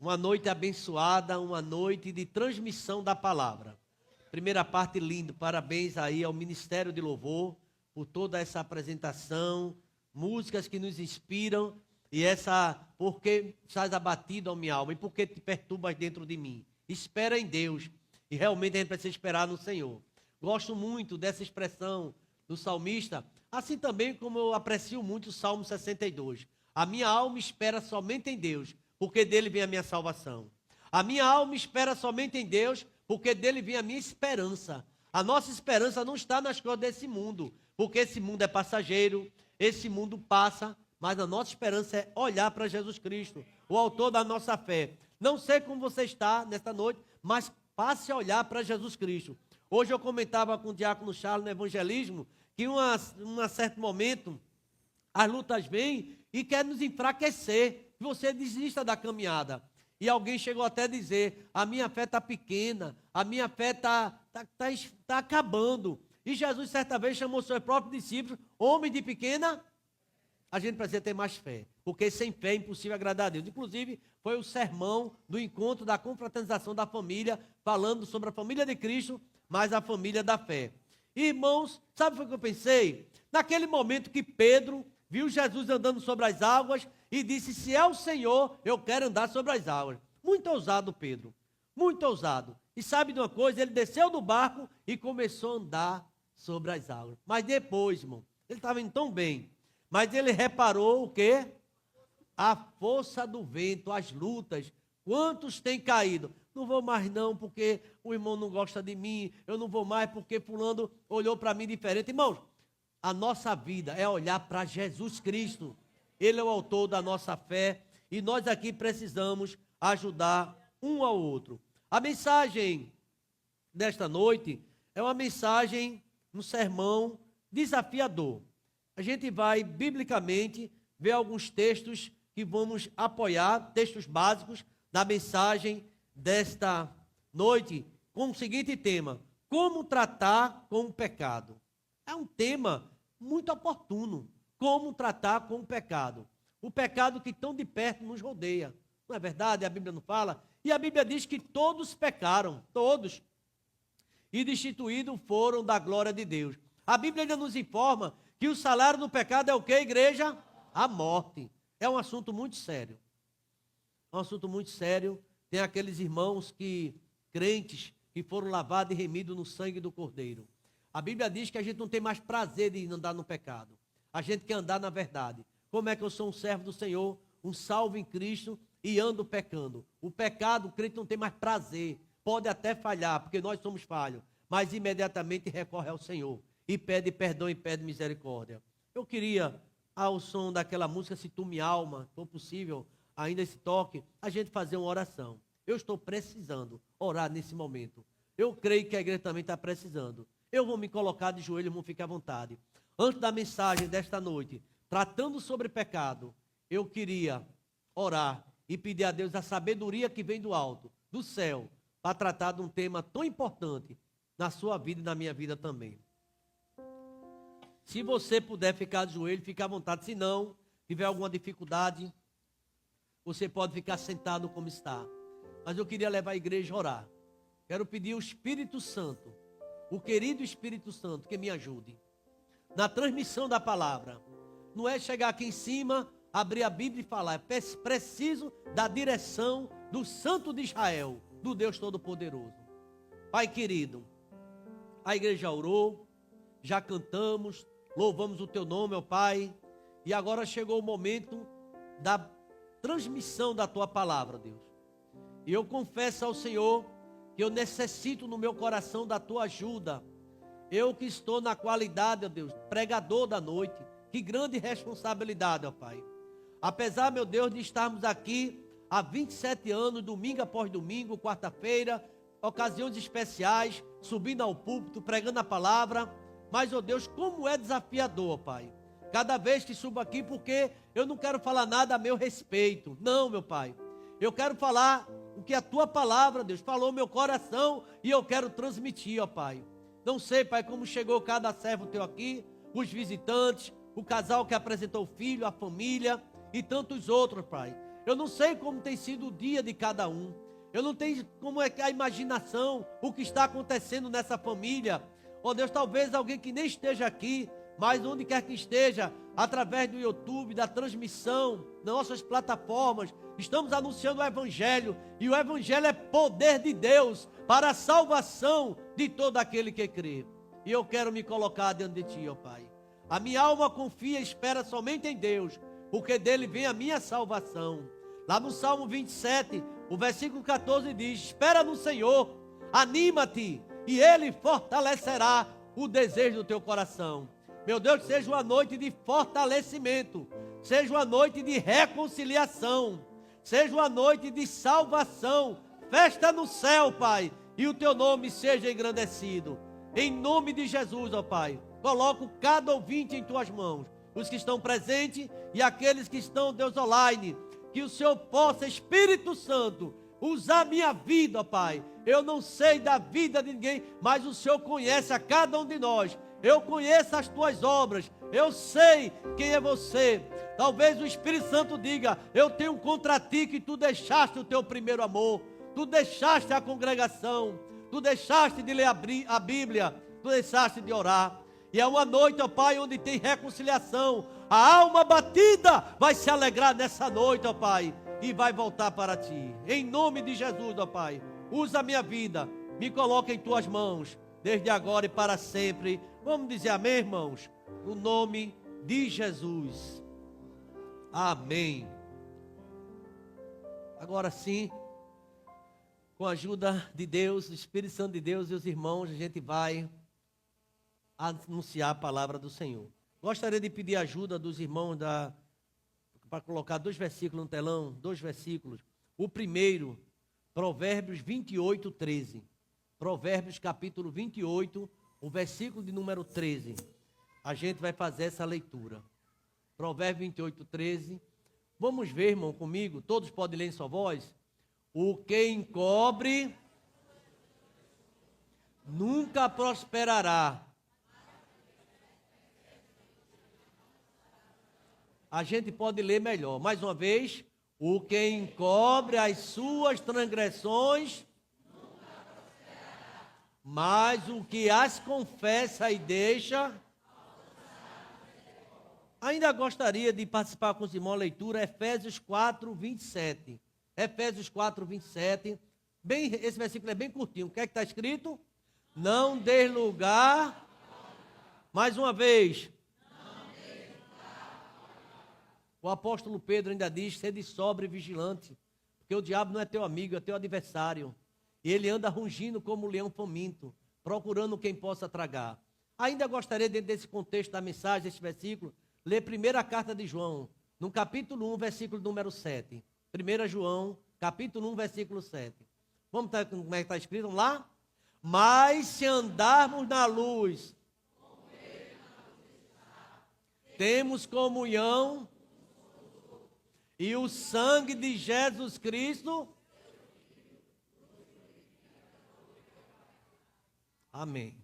Uma noite abençoada, uma noite de transmissão da palavra. Primeira parte linda, parabéns aí ao Ministério de Louvor por toda essa apresentação, músicas que nos inspiram e essa, porque estás abatido a minha alma e porque te perturbas dentro de mim. Espera em Deus e realmente a gente precisa esperar no Senhor. Gosto muito dessa expressão do salmista, assim também como eu aprecio muito o Salmo 62. A minha alma espera somente em Deus, porque dele vem a minha salvação. A minha alma espera somente em Deus, porque dele vem a minha esperança. A nossa esperança não está nas coisas desse mundo, porque esse mundo é passageiro, esse mundo passa, mas a nossa esperança é olhar para Jesus Cristo, o autor da nossa fé. Não sei como você está nesta noite, mas passe a olhar para Jesus Cristo. Hoje eu comentava com o diácono Charles no evangelismo, que em um certo momento, as lutas vêm e querem nos enfraquecer, que você desista da caminhada. E alguém chegou até a dizer, a minha fé está pequena, a minha fé está acabando. E Jesus certa vez chamou seus próprios discípulos, homens de pequena, a gente precisa ter mais fé, porque sem fé é impossível agradar a Deus. Inclusive, foi o sermão do encontro da confraternização da família, falando sobre a família de Cristo, mas a família da fé. Irmãos, sabe o que eu pensei? Naquele momento que Pedro viu Jesus andando sobre as águas e disse, se é o Senhor, eu quero andar sobre as águas. Muito ousado Pedro, muito ousado. E sabe de uma coisa? Ele desceu do barco e começou a andar sobre as águas. Mas depois, irmão, ele estava indo tão bem, mas ele reparou o quê? A força do vento, as lutas. Quantos têm caído? Não vou mais não, porque o irmão não gosta de mim. Eu não vou mais porque fulano olhou para mim diferente. Irmãos, a nossa vida é olhar para Jesus Cristo. Ele é o autor da nossa fé e nós aqui precisamos ajudar um ao outro. A mensagem desta noite é uma mensagem, um sermão desafiador. A gente vai, biblicamente, ver alguns textos que vamos apoiar, textos básicos da mensagem desta noite, com o seguinte tema: como tratar com o pecado. É um tema muito oportuno. Como tratar com o pecado. O pecado que tão de perto nos rodeia. Não é verdade? A Bíblia não fala? E a Bíblia diz que todos pecaram, todos, e destituídos foram da glória de Deus. A Bíblia ainda nos informa que o salário do pecado é o que, igreja? A morte. É um assunto muito sério. É um assunto muito sério. Tem aqueles irmãos crentes, que foram lavados e remidos no sangue do Cordeiro. A Bíblia diz que a gente não tem mais prazer de andar no pecado. A gente quer andar na verdade. Como é que eu sou um servo do Senhor, um salvo em Cristo e ando pecando? O pecado, o crente não tem mais prazer. Pode até falhar, porque nós somos falhos. Mas imediatamente recorre ao Senhor e pede perdão e pede misericórdia. Eu queria, ao som daquela música, Se Tu Me Alma, se for possível, ainda esse toque, a gente fazer uma oração. Eu estou precisando orar nesse momento. Eu creio que a igreja também está precisando. Eu vou me colocar de joelho, irmão, fique à vontade. Antes da mensagem desta noite, tratando sobre pecado, eu queria orar e pedir a Deus a sabedoria que vem do alto, do céu, para tratar de um tema tão importante na sua vida e na minha vida também. Se você puder ficar de joelho, fique à vontade. Se não, tiver alguma dificuldade, você pode ficar sentado como está. Mas eu queria levar a igreja a orar. Quero pedir ao Espírito Santo, o querido Espírito Santo, que me ajude na transmissão da palavra. Não é chegar aqui em cima, abrir a Bíblia e falar. É preciso da direção do Santo de Israel, do Deus Todo-Poderoso. Pai querido, a igreja orou, já cantamos, louvamos o teu nome, ó Pai. E agora chegou o momento da transmissão da tua palavra, Deus. E eu confesso ao Senhor que eu necessito no meu coração da tua ajuda. Eu que estou na qualidade, ó Deus, pregador da noite. Que grande responsabilidade, ó Pai. Apesar, meu Deus, de estarmos aqui há 27 anos, domingo após domingo, quarta-feira, ocasiões especiais, subindo ao púlpito, pregando a palavra. Mas, ó Deus, como é desafiador, ó Pai. Cada vez que subo aqui, porque eu não quero falar nada a meu respeito. Não, meu Pai. Eu quero falar o que a tua palavra, Deus, falou no meu coração e eu quero transmitir, ó Pai. Não sei, Pai, como chegou cada servo teu aqui, os visitantes, o casal que apresentou o filho, a família e tantos outros, Pai. Eu não sei como tem sido o dia de cada um. Eu não tenho como é que a imaginação, o que está acontecendo nessa família. Oh Deus, talvez alguém que nem esteja aqui, mas onde quer que esteja, através do YouTube, da transmissão, das nossas plataformas, estamos anunciando o Evangelho. E o Evangelho é poder de Deus para a salvação de todo aquele que crê. E eu quero me colocar diante de Ti, ó Pai. A minha alma confia e espera somente em Deus, porque dele vem a minha salvação. Lá no Salmo 27, o versículo 14 diz: espera no Senhor, anima-te, e Ele fortalecerá o desejo do teu coração. Meu Deus, que seja uma noite de fortalecimento, seja uma noite de reconciliação, seja uma noite de salvação, festa no céu, Pai, e o teu nome seja engrandecido. Em nome de Jesus, ó Pai, coloco cada ouvinte em tuas mãos, os que estão presentes e aqueles que estão, Deus, online, que o Senhor possa, Espírito Santo, usar minha vida, ó Pai. Eu não sei da vida de ninguém, mas o Senhor conhece a cada um de nós. Eu conheço as tuas obras, eu sei quem é você. Talvez o Espírito Santo diga: eu tenho contra ti que tu deixaste o teu primeiro amor, tu deixaste a congregação, tu deixaste de ler a Bíblia, tu deixaste de orar. E é uma noite, ó Pai, onde tem reconciliação. A alma batida vai se alegrar nessa noite, ó Pai, e vai voltar para ti. Em nome de Jesus, ó Pai, usa a minha vida, me coloca em tuas mãos, desde agora e para sempre. Vamos dizer amém, irmãos? No nome de Jesus. Amém. Agora sim, com a ajuda de Deus, do Espírito Santo de Deus e os irmãos, a gente vai anunciar a palavra do Senhor. Gostaria de pedir ajuda dos irmãos para colocar 2 versículos no telão, 2 versículos. O primeiro, Provérbios 28, 13. Provérbios capítulo 28, o versículo de número 13. A gente vai fazer essa leitura. Provérbios 28, 13. Vamos ver, irmão, comigo. Todos podem ler em sua voz. O que encobre nunca prosperará. A gente pode ler melhor. Mais uma vez. O que encobre as suas transgressões, mas o que as confessa e deixa. Ainda gostaria de participar com os irmãos a leitura Efésios 4, 27. Efésios 4, 27. Esse versículo é bem curtinho. O que é que está escrito? Não dê lugar. Mais uma vez. O apóstolo Pedro ainda diz: sede sóbrio e vigilante, porque o diabo não é teu amigo, é teu adversário. E ele anda rungindo como um leão faminto, procurando quem possa tragar. Ainda gostaria, dentro desse contexto da mensagem, desse versículo, ler a primeira carta de João, no capítulo 1, versículo número 7. 1 João, capítulo 1, versículo 7. Vamos ver como é que está escrito lá? Mas se andarmos na luz, temos comunhão, e o sangue de Jesus Cristo. Amém.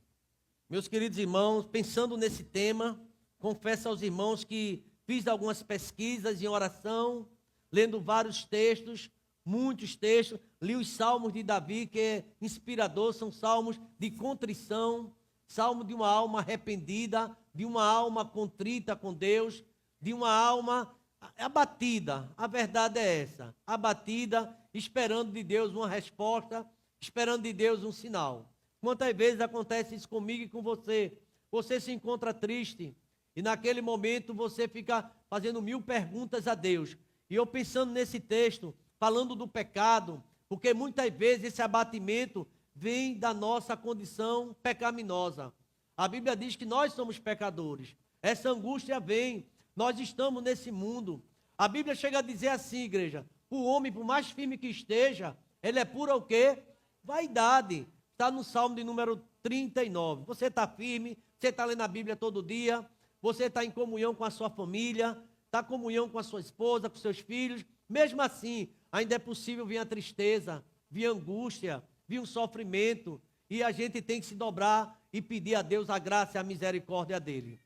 Meus queridos irmãos, pensando nesse tema, confesso aos irmãos que fiz algumas pesquisas em oração, lendo vários textos, muitos textos, li os salmos de Davi, que é inspirador, são salmos de contrição, salmo de uma alma arrependida, de uma alma contrita com Deus, de uma alma abatida. A verdade é essa, abatida, esperando de Deus uma resposta, esperando de Deus um sinal. Quantas vezes acontece isso comigo e com você? Você se encontra triste e naquele momento você fica fazendo 1000 perguntas a Deus. E eu pensando nesse texto, falando do pecado, porque muitas vezes esse abatimento vem da nossa condição pecaminosa. A Bíblia diz que nós somos pecadores. Essa angústia vem. Nós estamos nesse mundo. A Bíblia chega a dizer assim, igreja: o homem, por mais firme que esteja, ele é pura o quê? Vaidade. Está no Salmo de número 39. Você está firme, você está lendo a Bíblia todo dia, você está em comunhão com a sua família, está em comunhão com a sua esposa, com seus filhos. Mesmo assim, ainda é possível vir a tristeza, vir a angústia, vir um sofrimento. E a gente tem que se dobrar e pedir a Deus a graça e a misericórdia dele.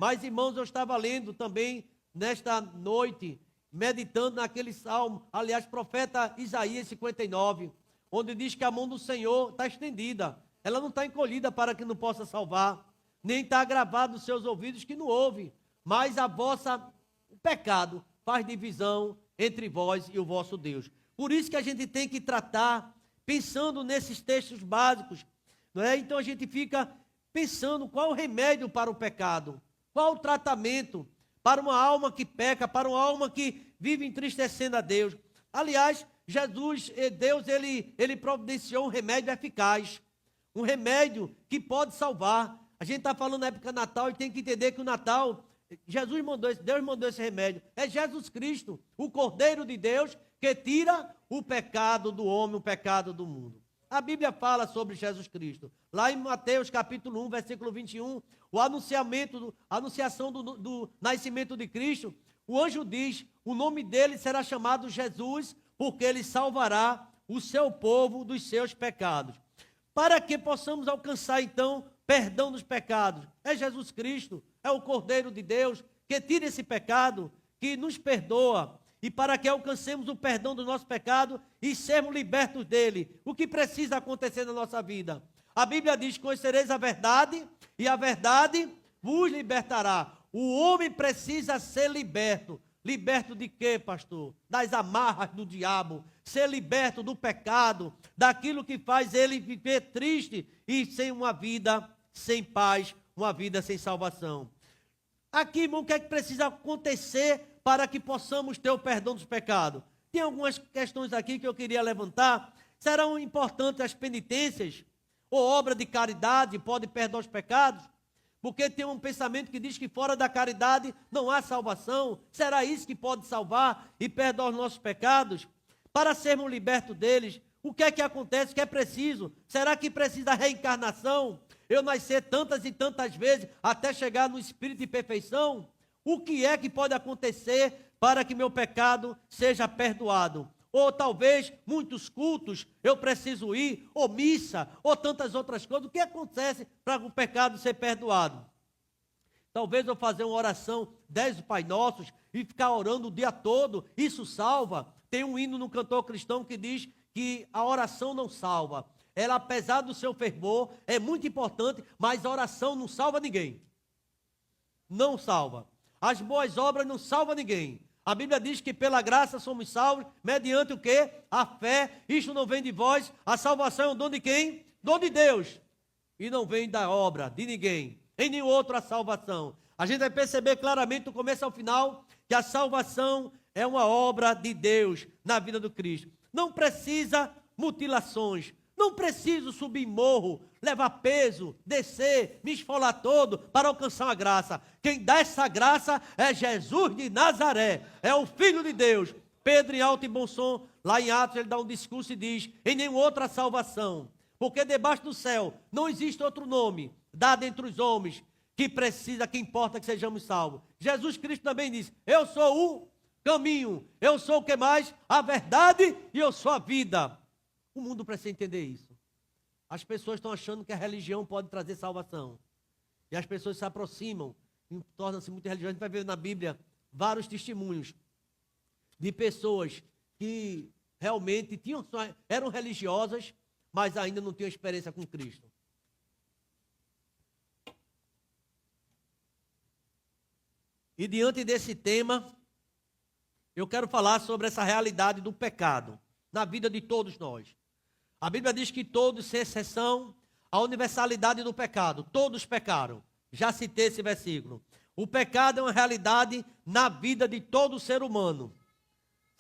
Mas, irmãos, eu estava lendo também nesta noite meditando naquele salmo, aliás, profeta Isaías 59, onde diz que a mão do Senhor está estendida, ela não está encolhida para que não possa salvar, nem está agravado nos seus ouvidos que não ouve, mas o pecado faz divisão entre vós e o vosso Deus. Por isso que a gente tem que tratar, pensando nesses textos básicos, não é? Então a gente fica pensando qual o remédio para o pecado, qual o tratamento para uma alma que peca, para uma alma que vive entristecendo a Deus. Aliás, Deus, ele providenciou um remédio eficaz, um remédio que pode salvar. A gente está falando na época Natal e tem que entender que o Natal, Deus mandou esse remédio. É Jesus Cristo, o Cordeiro de Deus, que tira o pecado do homem, o pecado do mundo. A Bíblia fala sobre Jesus Cristo. Lá em Mateus capítulo 1, versículo 21, a anunciação do nascimento de Cristo, o anjo diz, o nome dele será chamado Jesus, porque ele salvará o seu povo dos seus pecados. Para que possamos alcançar, então, perdão dos pecados. É Jesus Cristo, é o Cordeiro de Deus, que tira esse pecado, que nos perdoa. E para que alcancemos o perdão do nosso pecado e sermos libertos dele. O que precisa acontecer na nossa vida? A Bíblia diz, conhecereis a verdade, e a verdade vos libertará. O homem precisa ser liberto. Liberto de quê, pastor? Das amarras do diabo. Ser liberto do pecado, daquilo que faz ele viver triste e sem uma vida sem paz, uma vida sem salvação. Aqui, irmão, o que é que precisa acontecer para que possamos ter o perdão dos pecados? Tem algumas questões aqui que eu queria levantar. Serão importantes as penitências ou obra de caridade pode perdoar os pecados? Porque tem um pensamento que diz que fora da caridade não há salvação. Será isso que pode salvar e perdoar os nossos pecados? Para sermos libertos deles, o que é que acontece? O que é preciso? Será que precisa reencarnação? Eu nascer tantas e tantas vezes até chegar no espírito de perfeição? O que é que pode acontecer para que meu pecado seja perdoado? Ou talvez muitos cultos eu preciso ir, ou missa, ou tantas outras coisas. O que acontece para o pecado ser perdoado? Talvez eu fazer uma oração, 10 Pai Nossos, e ficar orando o dia todo, isso salva. Tem um hino no cantor cristão que diz que a oração não salva. Ela, apesar do seu fervor, é muito importante, mas a oração não salva ninguém. Não salva. As boas obras não salvam ninguém. A Bíblia diz que pela graça somos salvos, mediante o quê? A fé. Isto não vem de vós, a salvação é um dom de quem? Dom de Deus. E não vem da obra de ninguém. Em nenhum outro a salvação. A gente vai perceber claramente do começo ao final que a salvação é uma obra de Deus na vida do Cristo. Não precisa mutilações. Não preciso subir morro, levar peso, descer, me esfolar todo para alcançar uma graça. Quem dá essa graça é Jesus de Nazaré, é o Filho de Deus. Pedro, em alto e bom som, lá em Atos, ele dá um discurso e diz, em nenhuma outra salvação, porque debaixo do céu não existe outro nome dado entre os homens que importa que sejamos salvos. Jesus Cristo também diz, eu sou o caminho, eu sou o que mais? A verdade e eu sou a vida. O mundo precisa entender isso. As pessoas estão achando que a religião pode trazer salvação. E as pessoas se aproximam, tornam-se muito religiosas. A gente vai ver na Bíblia vários testemunhos de pessoas que realmente eram religiosas, mas ainda não tinham experiência com Cristo. E diante desse tema, eu quero falar sobre essa realidade do pecado na vida de todos nós. A Bíblia diz que todos, sem exceção, a universalidade do pecado. Todos pecaram. Já citei esse versículo. O pecado é uma realidade na vida de todo ser humano.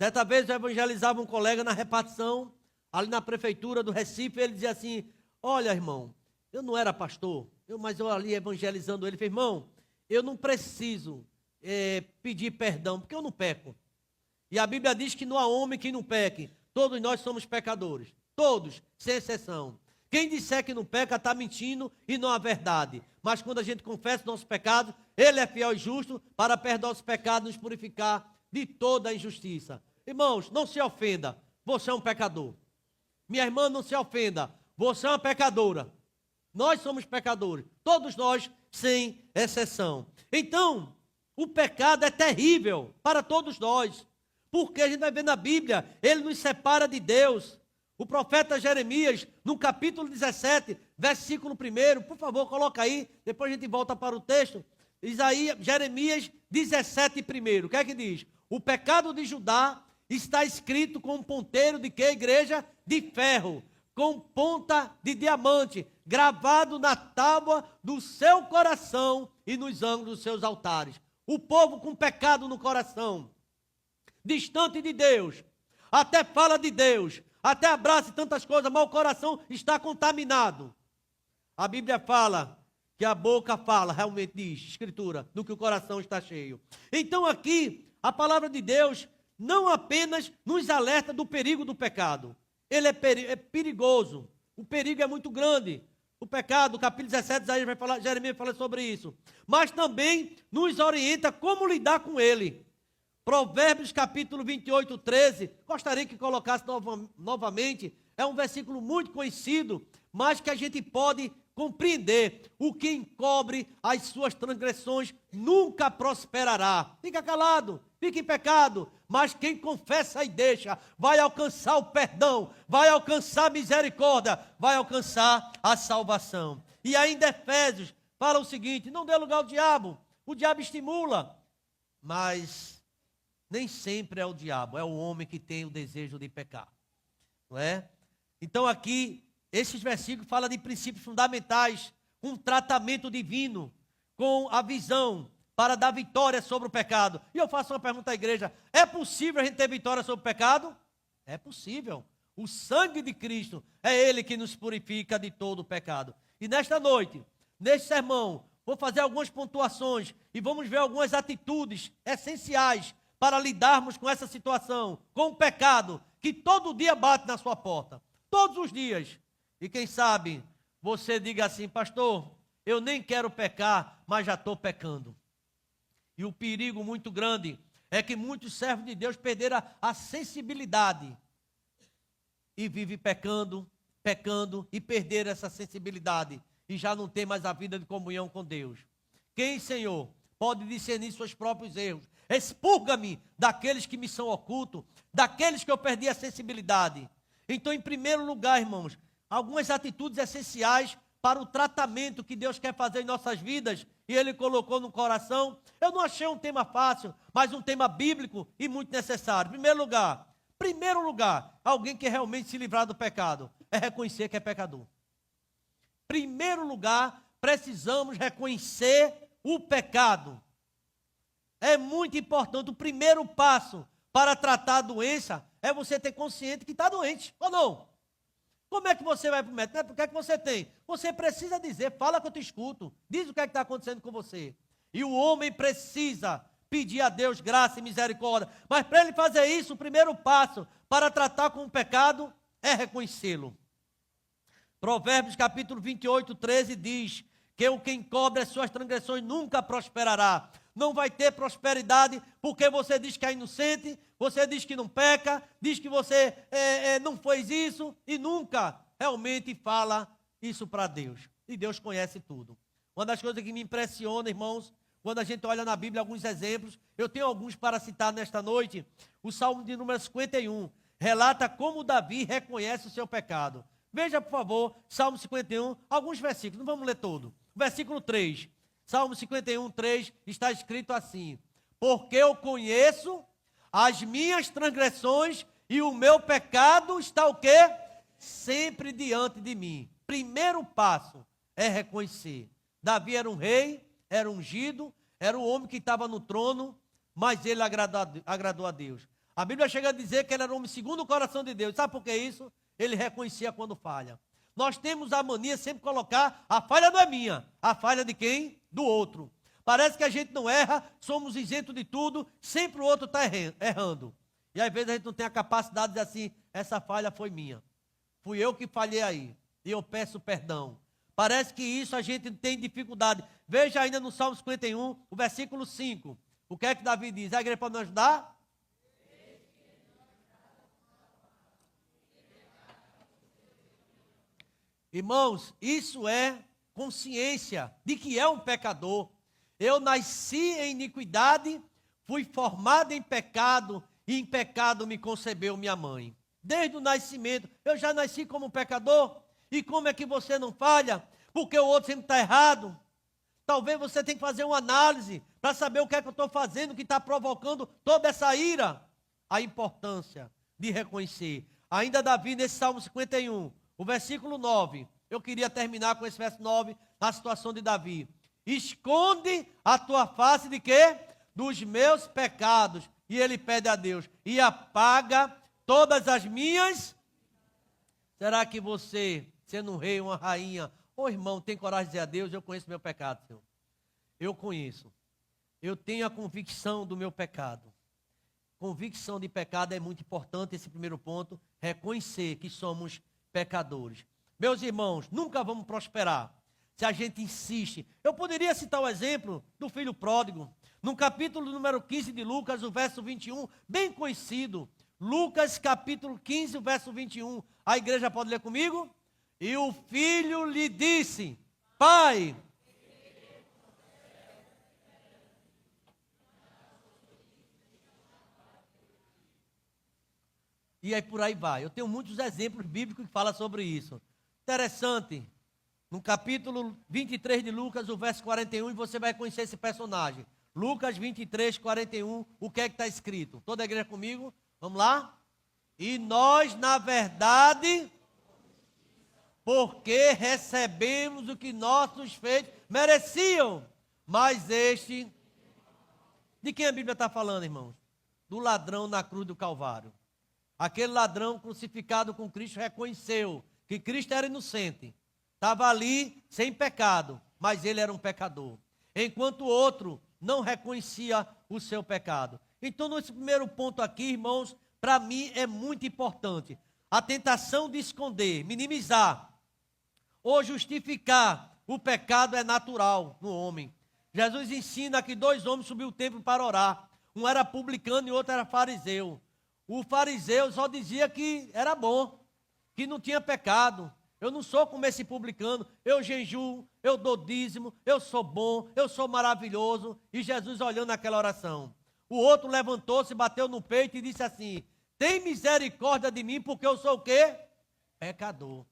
Certa vez eu evangelizava um colega na repartição, ali na prefeitura do Recife, ele dizia assim, olha, irmão, eu não era pastor, mas eu ali evangelizando ele, falei, irmão, eu não preciso pedir perdão, porque eu não peco. E a Bíblia diz que não há homem que não peque. Todos nós somos pecadores. Todos, sem exceção. Quem disser que não peca está mentindo e não há verdade. Mas quando a gente confessa os nossos pecados, Ele é fiel e justo para perdoar os pecados e nos purificar de toda a injustiça. Irmãos, não se ofenda, você é um pecador. Minha irmã, não se ofenda, você é uma pecadora. Nós somos pecadores, todos nós, sem exceção. Então, o pecado é terrível para todos nós. Porque a gente vai ver na Bíblia, ele nos separa de Deus. O profeta Jeremias, no capítulo 17, versículo 1, por favor, coloca aí, depois a gente volta para o texto. Jeremias 17, 1, o que é que diz? O pecado de Judá está escrito com um ponteiro de quê, igreja? De ferro, com ponta de diamante, gravado na tábua do seu coração e nos ângulos dos seus altares. O povo com pecado no coração, distante de Deus, até fala de Deus, até abraça tantas coisas, mas o coração está contaminado. A Bíblia fala que a boca fala, realmente diz, Escritura, do que o coração está cheio. Então aqui, a palavra de Deus não apenas nos alerta do perigo do pecado. Ele é perigoso, o perigo é muito grande. O pecado, capítulo 17, Jeremias fala sobre isso. Mas também nos orienta como lidar com ele. Provérbios capítulo 28, 13, gostaria que colocasse novamente, é um versículo muito conhecido, mas que a gente pode compreender. O que encobre as suas transgressões nunca prosperará. Fica calado, fica em pecado, mas quem confessa e deixa vai alcançar o perdão, vai alcançar a misericórdia, vai alcançar a salvação. E ainda Efésios fala o seguinte: não dê lugar ao diabo, o diabo estimula, mas nem sempre é o diabo, é o homem que tem o desejo de pecar, não é? Então aqui, esses versículos falam de princípios fundamentais, um tratamento divino, com a visão para dar vitória sobre o pecado. E eu faço uma pergunta à igreja: é possível a gente ter vitória sobre o pecado? É possível. O sangue de Cristo é ele que nos purifica de todo o pecado. E nesta noite, neste sermão, vou fazer algumas pontuações e vamos ver algumas atitudes essenciais para lidarmos com essa situação, com o pecado que todo dia bate na sua porta, todos os dias. E quem sabe você diga assim: pastor, eu nem quero pecar, mas já estou pecando. E o perigo muito grande é que muitos servos de Deus perderam a sensibilidade e vivem pecando e perderam essa sensibilidade e já não tem mais a vida de comunhão com Deus. Quem, Senhor, pode discernir seus próprios erros? Expurga-me daqueles que me são ocultos, daqueles que eu perdi a sensibilidade. Então, em primeiro lugar, irmãos, algumas atitudes essenciais para o tratamento que Deus quer fazer em nossas vidas, e Ele colocou no coração. Eu não achei um tema fácil, mas um tema bíblico e muito necessário. Primeiro lugar, alguém que realmente se livrar do pecado, é reconhecer que é pecador. Primeiro lugar, precisamos reconhecer o pecado. É muito importante. O primeiro passo para tratar a doença é você ter consciente que está doente, ou não? Como é que você vai para o médico? O que é que você tem? Você precisa dizer, fala que eu te escuto, diz o que é que está acontecendo com você. E o homem precisa pedir a Deus graça e misericórdia. Mas para ele fazer isso, o primeiro passo para tratar com o pecado é reconhecê-lo. Provérbios capítulo 28, 13 diz que o que encobre as suas transgressões nunca prosperará. Não vai ter prosperidade porque você diz que é inocente, você diz que não peca, diz que você não fez isso e nunca realmente fala isso para Deus. E Deus conhece tudo. Uma das coisas que me impressiona, irmãos, quando a gente olha na Bíblia alguns exemplos, eu tenho alguns para citar nesta noite. O Salmo de número 51 relata como Davi reconhece o seu pecado. Veja, por favor, Salmo 51, alguns versículos, não vamos ler todo. Versículo 3. Salmo 51, 3, está escrito assim: porque eu conheço as minhas transgressões e o meu pecado está o quê? Sempre diante de mim. Primeiro passo é reconhecer. Davi era um rei, era ungido, era um homem que estava no trono, mas ele agradou a Deus. A Bíblia chega a dizer que ele era um homem segundo o coração de Deus. Sabe por que isso? Ele reconhecia quando falha. Nós temos a mania de sempre colocar: a falha não é minha, a falha de quem? Do outro. Parece que a gente não erra, somos isentos de tudo, sempre o outro está errando. E às vezes a gente não tem a capacidade de dizer assim: essa falha foi minha, fui eu que falhei aí, e eu peço perdão. Parece que isso a gente tem dificuldade. Veja ainda no Salmo 51, o versículo 5. O que é que Davi diz? A igreja pode nos ajudar? Irmãos, isso é consciência de que é um pecador. Eu nasci em iniquidade, fui formado em pecado e em pecado me concebeu minha mãe. Desde o nascimento, eu já nasci como pecador. E como é que você não falha? Porque o outro sempre está errado. Talvez você tenha que fazer uma análise para saber o que é que eu estou fazendo, que está provocando toda essa ira. A importância de reconhecer. Ainda Davi, nesse Salmo 51, o versículo 9, eu queria terminar com esse verso 9, na situação de Davi. Esconde a tua face de quê? Dos meus pecados. E ele pede a Deus, e apaga todas as minhas. Será que você, sendo um rei, uma rainha, ô irmão, tem coragem de dizer a Deus, eu conheço meu pecado, Senhor. Eu conheço. Eu tenho a convicção do meu pecado. Convicção de pecado é muito importante, esse primeiro ponto, reconhecer que somos pecadores. Meus irmãos, nunca vamos prosperar se a gente insiste. Eu poderia citar o exemplo do filho pródigo, no capítulo número 15 de Lucas, o verso 21, bem conhecido. Lucas capítulo 15, o verso 21. A igreja pode ler comigo? E o filho lhe disse, pai... E aí por aí vai. Eu tenho muitos exemplos bíblicos que falam sobre isso. Interessante. No capítulo 23 de Lucas, o verso 41, e você vai conhecer esse personagem. Lucas 23, 41, o que é que está escrito? Toda a igreja comigo? Vamos lá? E nós, na verdade, porque recebemos o que nossos feitos mereciam. Mas este... De quem a Bíblia está falando, irmãos? Do ladrão na cruz do Calvário. Aquele ladrão crucificado com Cristo reconheceu que Cristo era inocente. Estava ali sem pecado, mas ele era um pecador. Enquanto o outro não reconhecia o seu pecado. Então, nesse primeiro ponto aqui, irmãos, para mim é muito importante. A tentação de esconder, minimizar ou justificar o pecado é natural no homem. Jesus ensina que 2 homens subiram o templo para orar. Um era publicano e o outro era fariseu. O fariseu só dizia que era bom, que não tinha pecado. Eu não sou como esse publicano, eu jejuo, eu dou dízimo, eu sou bom, eu sou maravilhoso. E Jesus olhando aquela oração. O outro levantou-se, bateu no peito e disse assim, tem misericórdia de mim porque eu sou o quê? Pecador.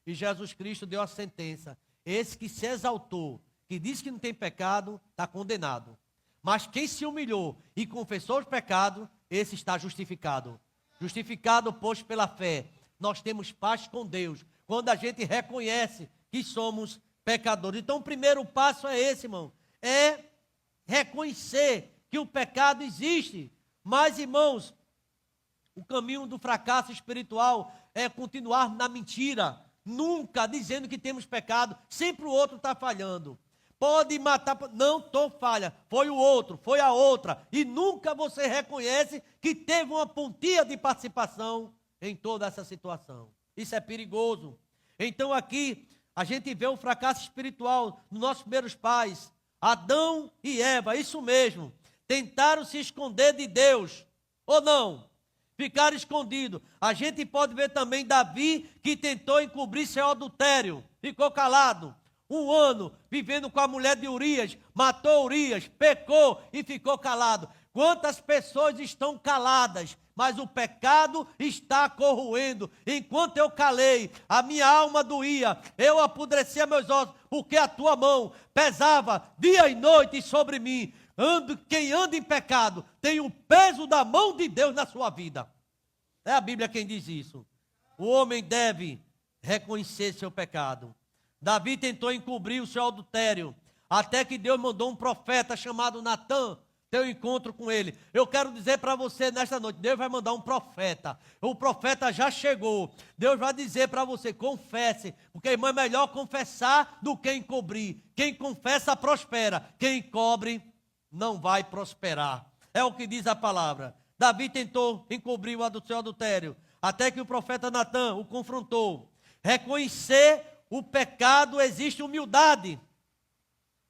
E Jesus Cristo deu a sentença. Esse que se exaltou, que disse que não tem pecado, está condenado. Mas quem se humilhou e confessou os pecados, esse está justificado. Justificado, pois, pela fé. Nós temos paz com Deus, quando a gente reconhece que somos pecadores. Então, o primeiro passo é esse, irmão. É reconhecer que o pecado existe. Mas, irmãos, o caminho do fracasso espiritual é continuar na mentira. Nunca dizendo que temos pecado. Sempre o outro está falhando. Pode matar, não estou falha, foi o outro, foi a outra, e nunca você reconhece que teve uma pontinha de participação em toda essa situação. Isso é perigoso. Então aqui, a gente vê o fracasso espiritual dos nossos primeiros pais, Adão e Eva, isso mesmo, tentaram se esconder de Deus, ou não? Ficaram escondidos. A gente pode ver também Davi, que tentou encobrir seu adultério, ficou calado. 1 ano vivendo com a mulher de Urias, matou Urias, pecou e ficou calado. Quantas pessoas estão caladas, mas o pecado está corroendo. Enquanto eu calei, a minha alma doía, eu apodrecia meus ossos, porque a tua mão pesava dia e noite sobre mim. Quem anda em pecado tem o peso da mão de Deus na sua vida. É a Bíblia quem diz isso. O homem deve reconhecer seu pecado. Davi tentou encobrir o seu adultério, até que Deus mandou um profeta chamado Natã ter um encontro com ele. Eu quero dizer para você nesta noite, Deus vai mandar um profeta. O profeta já chegou. Deus vai dizer para você, confesse, porque, irmão, é melhor confessar do que encobrir. Quem confessa prospera, quem encobre não vai prosperar. É o que diz a palavra. Davi tentou encobrir o seu adultério, até que o profeta Natã o confrontou. Reconhecer o pecado, existe humildade.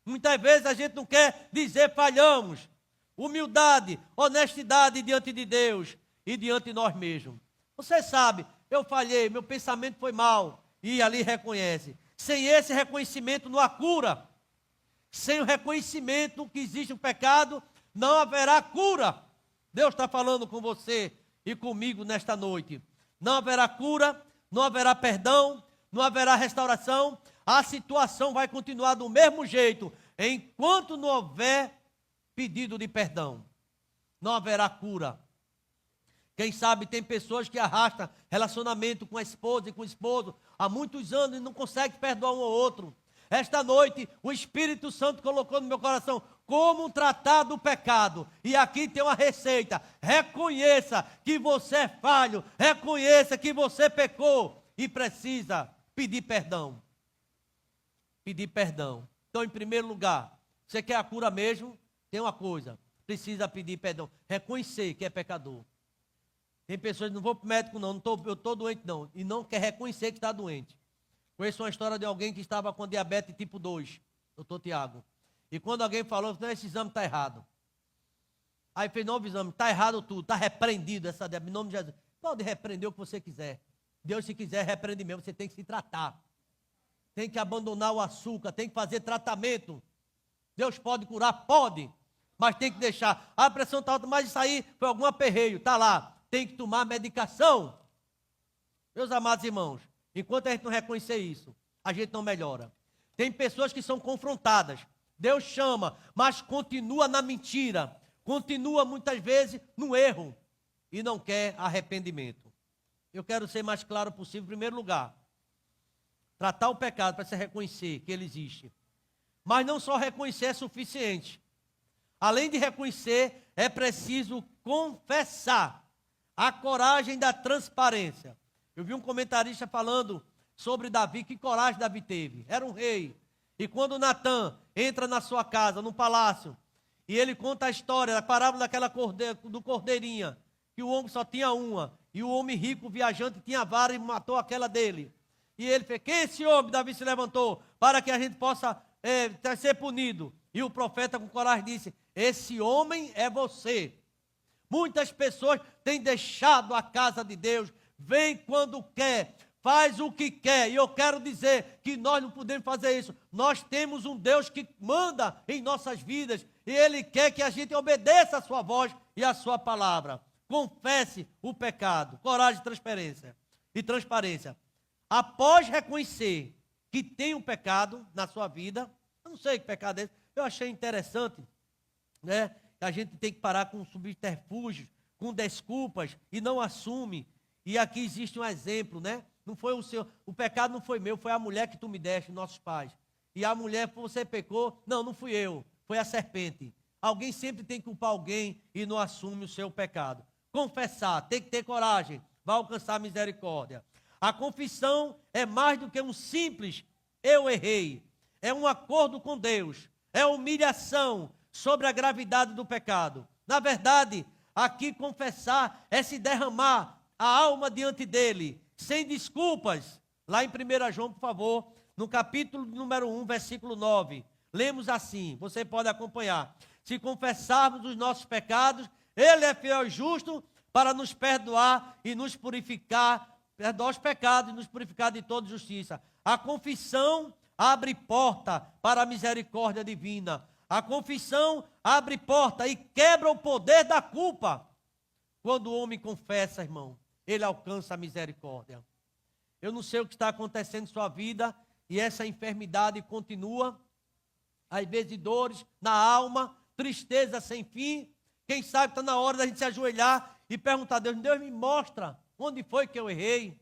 Muitas vezes a gente não quer dizer falhamos. Humildade, honestidade diante de Deus e diante de nós mesmos. Você sabe, eu falhei, meu pensamento foi mau. E ali reconhece. Sem esse reconhecimento não há cura. Sem o reconhecimento que existe o pecado, não haverá cura. Deus está falando com você e comigo nesta noite. Não haverá cura, não haverá perdão, não haverá restauração. A situação vai continuar do mesmo jeito, enquanto não houver pedido de perdão. Não haverá cura. Quem sabe tem pessoas que arrastam relacionamento com a esposa e com o esposo há muitos anos e não conseguem perdoar um ao outro. Esta noite, o Espírito Santo colocou no meu coração como tratar do pecado. E aqui tem uma receita. Reconheça que você é falho. Reconheça que você pecou e precisa pedir perdão. Pedir perdão. Então, em primeiro lugar, você quer a cura mesmo? Tem uma coisa. Precisa pedir perdão. Reconhecer que é pecador. Tem pessoas que não vou para o médico não, eu estou doente não. E não quer reconhecer que está doente. Conheço uma história de alguém que estava com diabetes tipo 2, doutor Tiago. E quando alguém falou, esse exame está errado. Aí fez novo exame, está errado tudo, está repreendido essa diabetes. Em nome de Jesus. Pode repreender o que você quiser. Deus, se quiser, repreende mesmo. Você tem que se tratar. Tem que abandonar o açúcar, tem que fazer tratamento. Deus pode curar? Pode. Mas tem que deixar. A pressão está alta, mas isso aí foi algum aperreio, está lá. Tem que tomar medicação. Meus amados irmãos, enquanto a gente não reconhecer isso, a gente não melhora. Tem pessoas que são confrontadas. Deus chama, mas continua na mentira. Continua muitas vezes no erro. E não quer arrependimento. Eu quero ser mais claro possível. Em primeiro lugar, tratar o pecado para se reconhecer que ele existe. Mas não só reconhecer é suficiente. Além de reconhecer, é preciso confessar. A coragem da transparência. Eu vi um comentarista falando sobre Davi, que coragem Davi teve. Era um rei. E quando Natã entra na sua casa, no palácio, e ele conta a história, a parábola daquela do cordeirinha, que o homem só tinha uma, e o homem rico, viajante, tinha vara e matou aquela dele. E ele fez, quem é esse homem? Davi se levantou, para que a gente possa ser punido. E o profeta com coragem disse, esse homem é você. Muitas pessoas têm deixado a casa de Deus, vem quando quer, faz o que quer. E eu quero dizer que nós não podemos fazer isso. Nós temos um Deus que manda em nossas vidas e Ele quer que a gente obedeça a sua voz e a sua palavra. Confesse o pecado, coragem e transparência. Após reconhecer que tem um pecado na sua vida, eu não sei que pecado é esse, eu achei interessante, né? A gente tem que parar com subterfúgios, com desculpas e não assume. E aqui existe um exemplo, né? Não foi o pecado não foi meu, foi a mulher que tu me deste, nossos pais. E a mulher, você pecou? Não, não fui eu, foi a serpente. Alguém sempre tem que culpar alguém e não assume o seu pecado. Confessar, tem que ter coragem, vai alcançar a misericórdia. A confissão é mais do que um simples eu errei. É um acordo com Deus, é humilhação sobre a gravidade do pecado. Na verdade, aqui confessar é se derramar a alma diante dele, sem desculpas. Lá em 1 João, por favor, no capítulo número 1, versículo 9, lemos assim, você pode acompanhar. Se confessarmos os nossos pecados, ele é fiel e justo para nos perdoar e nos purificar, perdoar os pecados e nos purificar de toda justiça. A confissão abre porta para a misericórdia divina. A confissão abre porta e quebra o poder da culpa. Quando o homem confessa, irmão, ele alcança a misericórdia. Eu não sei o que está acontecendo em sua vida e essa enfermidade continua. Às vezes dores na alma, tristeza sem fim. Quem sabe está na hora da gente se ajoelhar e perguntar a Deus, Deus me mostra onde foi que eu errei.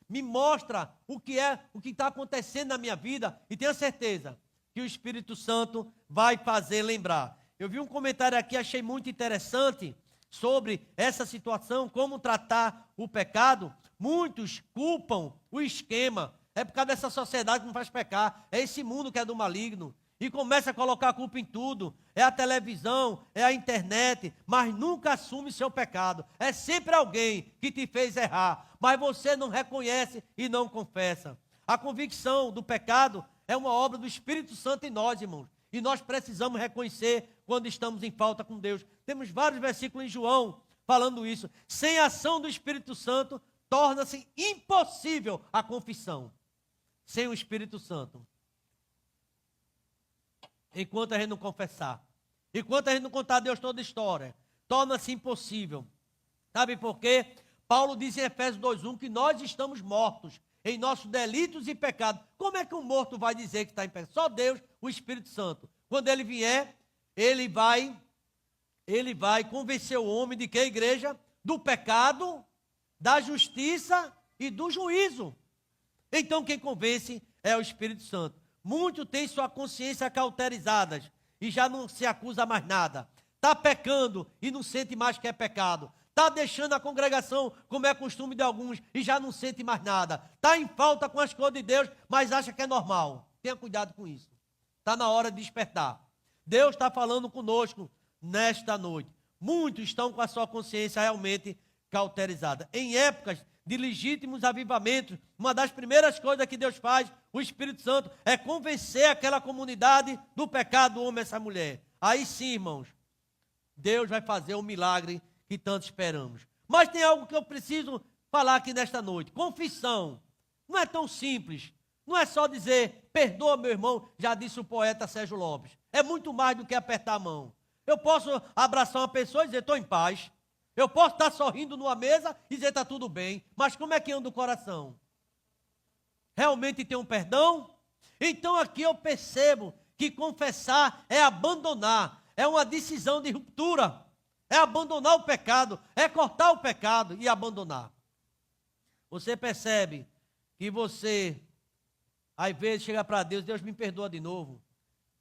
Me mostra o que está acontecendo na minha vida e tenha certeza que o Espírito Santo vai fazer lembrar. Eu vi um comentário aqui, achei muito interessante, sobre essa situação, como tratar o pecado. Muitos culpam o esquema. É por causa dessa sociedade que não faz pecar. É esse mundo que é do maligno. E começa a colocar a culpa em tudo. É a televisão, é a internet, mas nunca assume seu pecado. É sempre alguém que te fez errar, mas você não reconhece e não confessa. A convicção do pecado é uma obra do Espírito Santo em nós, irmãos. E nós precisamos reconhecer quando estamos em falta com Deus. Temos vários versículos em João falando isso. Sem a ação do Espírito Santo, torna-se impossível a confissão. Sem o Espírito Santo. Enquanto a gente não confessar. Enquanto a gente não contar a Deus toda a história. torna-se impossível. Sabe por quê? Paulo diz em Efésios 2:1 que nós estamos mortos em nossos delitos e pecados. Como é que um morto vai dizer que está em pecado? Só Deus, o Espírito Santo. Quando ele vier, ele vai convencer o homem de que a igreja? Do pecado, da justiça e do juízo. Então quem convence é o Espírito Santo. Muitos têm sua consciência cauterizadas e já não se acusa mais nada. Está pecando e não sente mais que é pecado. Está deixando a congregação, como é costume de alguns, e já não sente mais nada. Está em falta com as coisas de Deus, mas acha que é normal. Tenha cuidado com isso. Está na hora de despertar. Deus está falando conosco nesta noite. Muitos estão com a sua consciência realmente cauterizada. Em épocas de legítimos avivamentos, uma das primeiras coisas que Deus faz, o Espírito Santo, é convencer aquela comunidade do pecado do homem e essa mulher. Aí sim, irmãos, Deus vai fazer o milagre que tanto esperamos. Mas tem algo que eu preciso falar aqui nesta noite. Confissão. Não é tão simples. Não é só dizer, perdoa meu irmão, já disse o poeta Sérgio Lopes. É muito mais do que apertar a mão. Eu posso abraçar uma pessoa e dizer, estou em paz. Eu posso estar sorrindo numa mesa e dizer, está tudo bem. Mas como é que anda o coração? Realmente tem um perdão? Então aqui eu percebo que confessar é abandonar. É uma decisão de ruptura. É abandonar o pecado. É cortar o pecado e abandonar. Você percebe que você, às vezes, chega para Deus, Deus me perdoa de novo.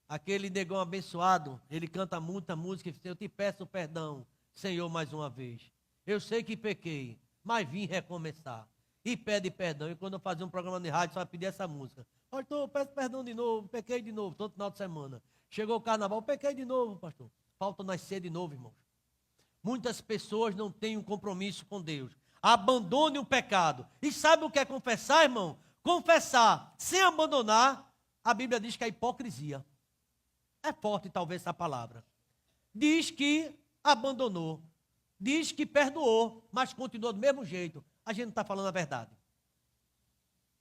Aquele negão abençoado, ele canta muita música e diz, eu te peço perdão, Senhor, mais uma vez. Eu sei que pequei, mas vim recomeçar. E pede perdão. E quando eu fazia um programa de rádio, só pedia essa música. Pastor, peço perdão de novo, pequei de novo, todo final de semana. Chegou o carnaval, pequei de novo, pastor. Falta nascer de novo, irmãos. Muitas pessoas não têm um compromisso com Deus. Abandone o pecado. E sabe o que é confessar, irmão? Confessar sem abandonar, a Bíblia diz que é hipocrisia. É forte talvez essa palavra. Diz que abandonou. Diz que perdoou, mas continuou do mesmo jeito. A gente não está falando a verdade.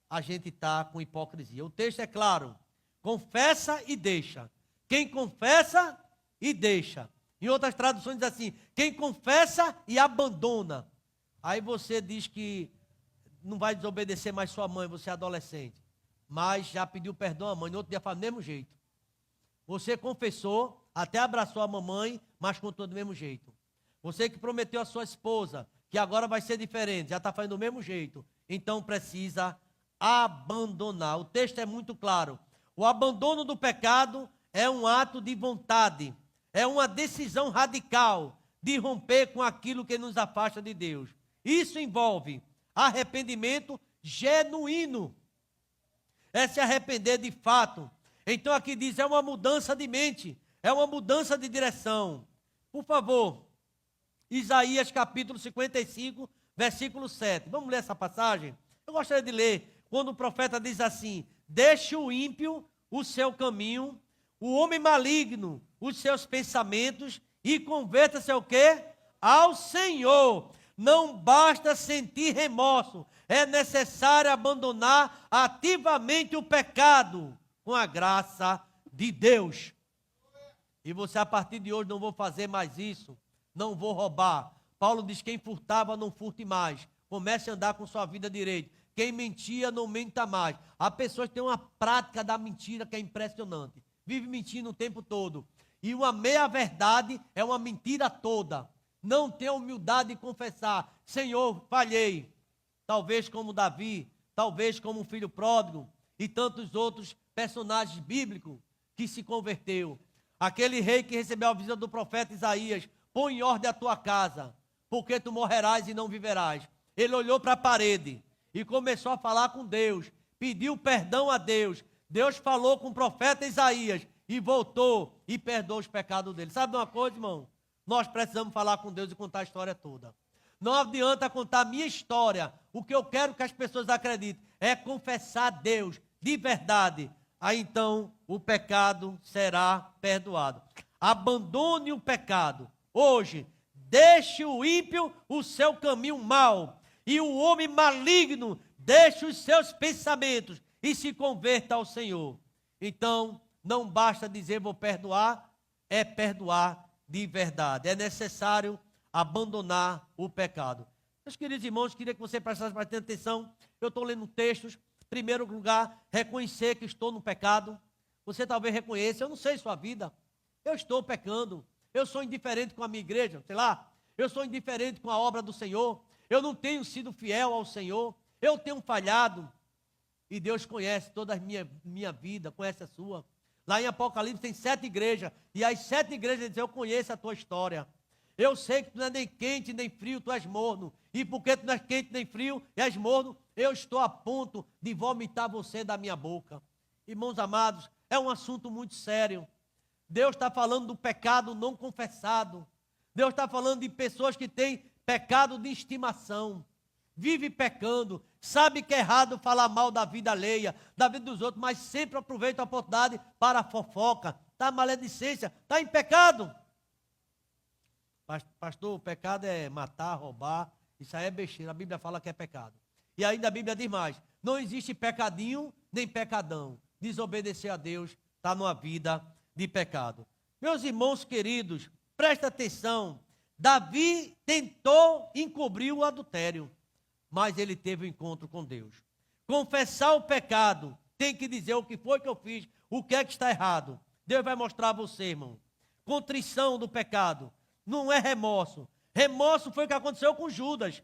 A gente está com hipocrisia. O texto é claro. Confessa e deixa. Quem confessa e deixa. Em outras traduções diz assim, quem confessa e abandona. Aí você diz que não vai desobedecer mais sua mãe, você é adolescente. Mas já pediu perdão à mãe, no outro dia faz do mesmo jeito. Você confessou, até abraçou a mamãe, mas contou do mesmo jeito. Você que prometeu à sua esposa, que agora vai ser diferente, já está fazendo do mesmo jeito. Então precisa abandonar. O texto é muito claro. O abandono do pecado é um ato de vontade. É uma decisão radical de romper com aquilo que nos afasta de Deus. Isso envolve arrependimento genuíno. É se arrepender de fato. Então aqui diz, é uma mudança de mente, é uma mudança de direção. Por favor, Isaías capítulo 55, versículo 7. Vamos ler essa passagem? Eu gostaria de ler, quando o profeta diz assim, deixe o ímpio o seu caminho, o homem maligno os seus pensamentos e converta-se ao quê? Ao Senhor. Não basta sentir remorso, é necessário abandonar ativamente o pecado com a graça de Deus. E você, a partir de hoje, não vou fazer mais isso, não vou roubar. Paulo diz, quem furtava, não furte mais. Comece a andar com sua vida direito. Quem mentia, não menta mais. Há pessoas que têm uma prática da mentira que é impressionante. Vive mentindo o tempo todo. E uma meia-verdade é uma mentira toda. Não tem a humildade de confessar, Senhor, falhei. Talvez como Davi, talvez como um filho pródigo e tantos outros personagens bíblicos que se converteu. Aquele rei que recebeu a visão do profeta Isaías, põe em ordem a tua casa, porque tu morrerás e não viverás. Ele olhou para a parede e começou a falar com Deus, pediu perdão a Deus. Deus falou com o profeta Isaías e voltou e perdoou os pecados dele. Sabe de uma coisa, irmão? Nós precisamos falar com Deus e contar a história toda. Não adianta contar a minha história. O que eu quero que as pessoas acreditem é confessar a Deus de verdade. Aí então o pecado será perdoado. Abandone o pecado. Hoje, deixe o ímpio o seu caminho mau. E o homem maligno deixe os seus pensamentos e se converta ao Senhor. Então, não basta dizer vou perdoar, é perdoar de verdade. É necessário abandonar o pecado. Meus queridos irmãos, queria que você prestasse bastante atenção. Eu estou lendo textos. Em primeiro lugar, reconhecer que estou no pecado. Você talvez reconheça, eu não sei sua vida. Eu estou pecando. Eu sou indiferente com a minha igreja, sei lá. Eu sou indiferente com a obra do Senhor. Eu não tenho sido fiel ao Senhor. Eu tenho falhado. E Deus conhece toda a minha vida, conhece a sua. Lá em Apocalipse tem 7 igrejas. E as 7 igrejas dizem, eu conheço a tua história. Eu sei que tu não é nem quente nem frio, tu és morno. E porque tu não és quente nem frio e és morno, eu estou a ponto de vomitar você da minha boca. Irmãos amados, é um assunto muito sério. Deus está falando do pecado não confessado. Deus está falando de pessoas que têm pecado de estimação. Vive pecando, sabe que é errado falar mal da vida alheia, da vida dos outros, mas sempre aproveita a oportunidade para a fofoca, está maledicência, está em pecado. Pastor, o pecado é matar, roubar, isso aí é besteira, a Bíblia fala que é pecado. E ainda a Bíblia diz mais, não existe pecadinho nem pecadão. Desobedecer a Deus está numa vida de pecado. Meus irmãos queridos, presta atenção, Davi tentou encobrir o adultério, mas ele teve um encontro com Deus. Confessar o pecado, tem que dizer o que foi que eu fiz, o que é que está errado. Deus vai mostrar a você, irmão. Contrição do pecado, não é remorso. Remorso foi o que aconteceu com Judas,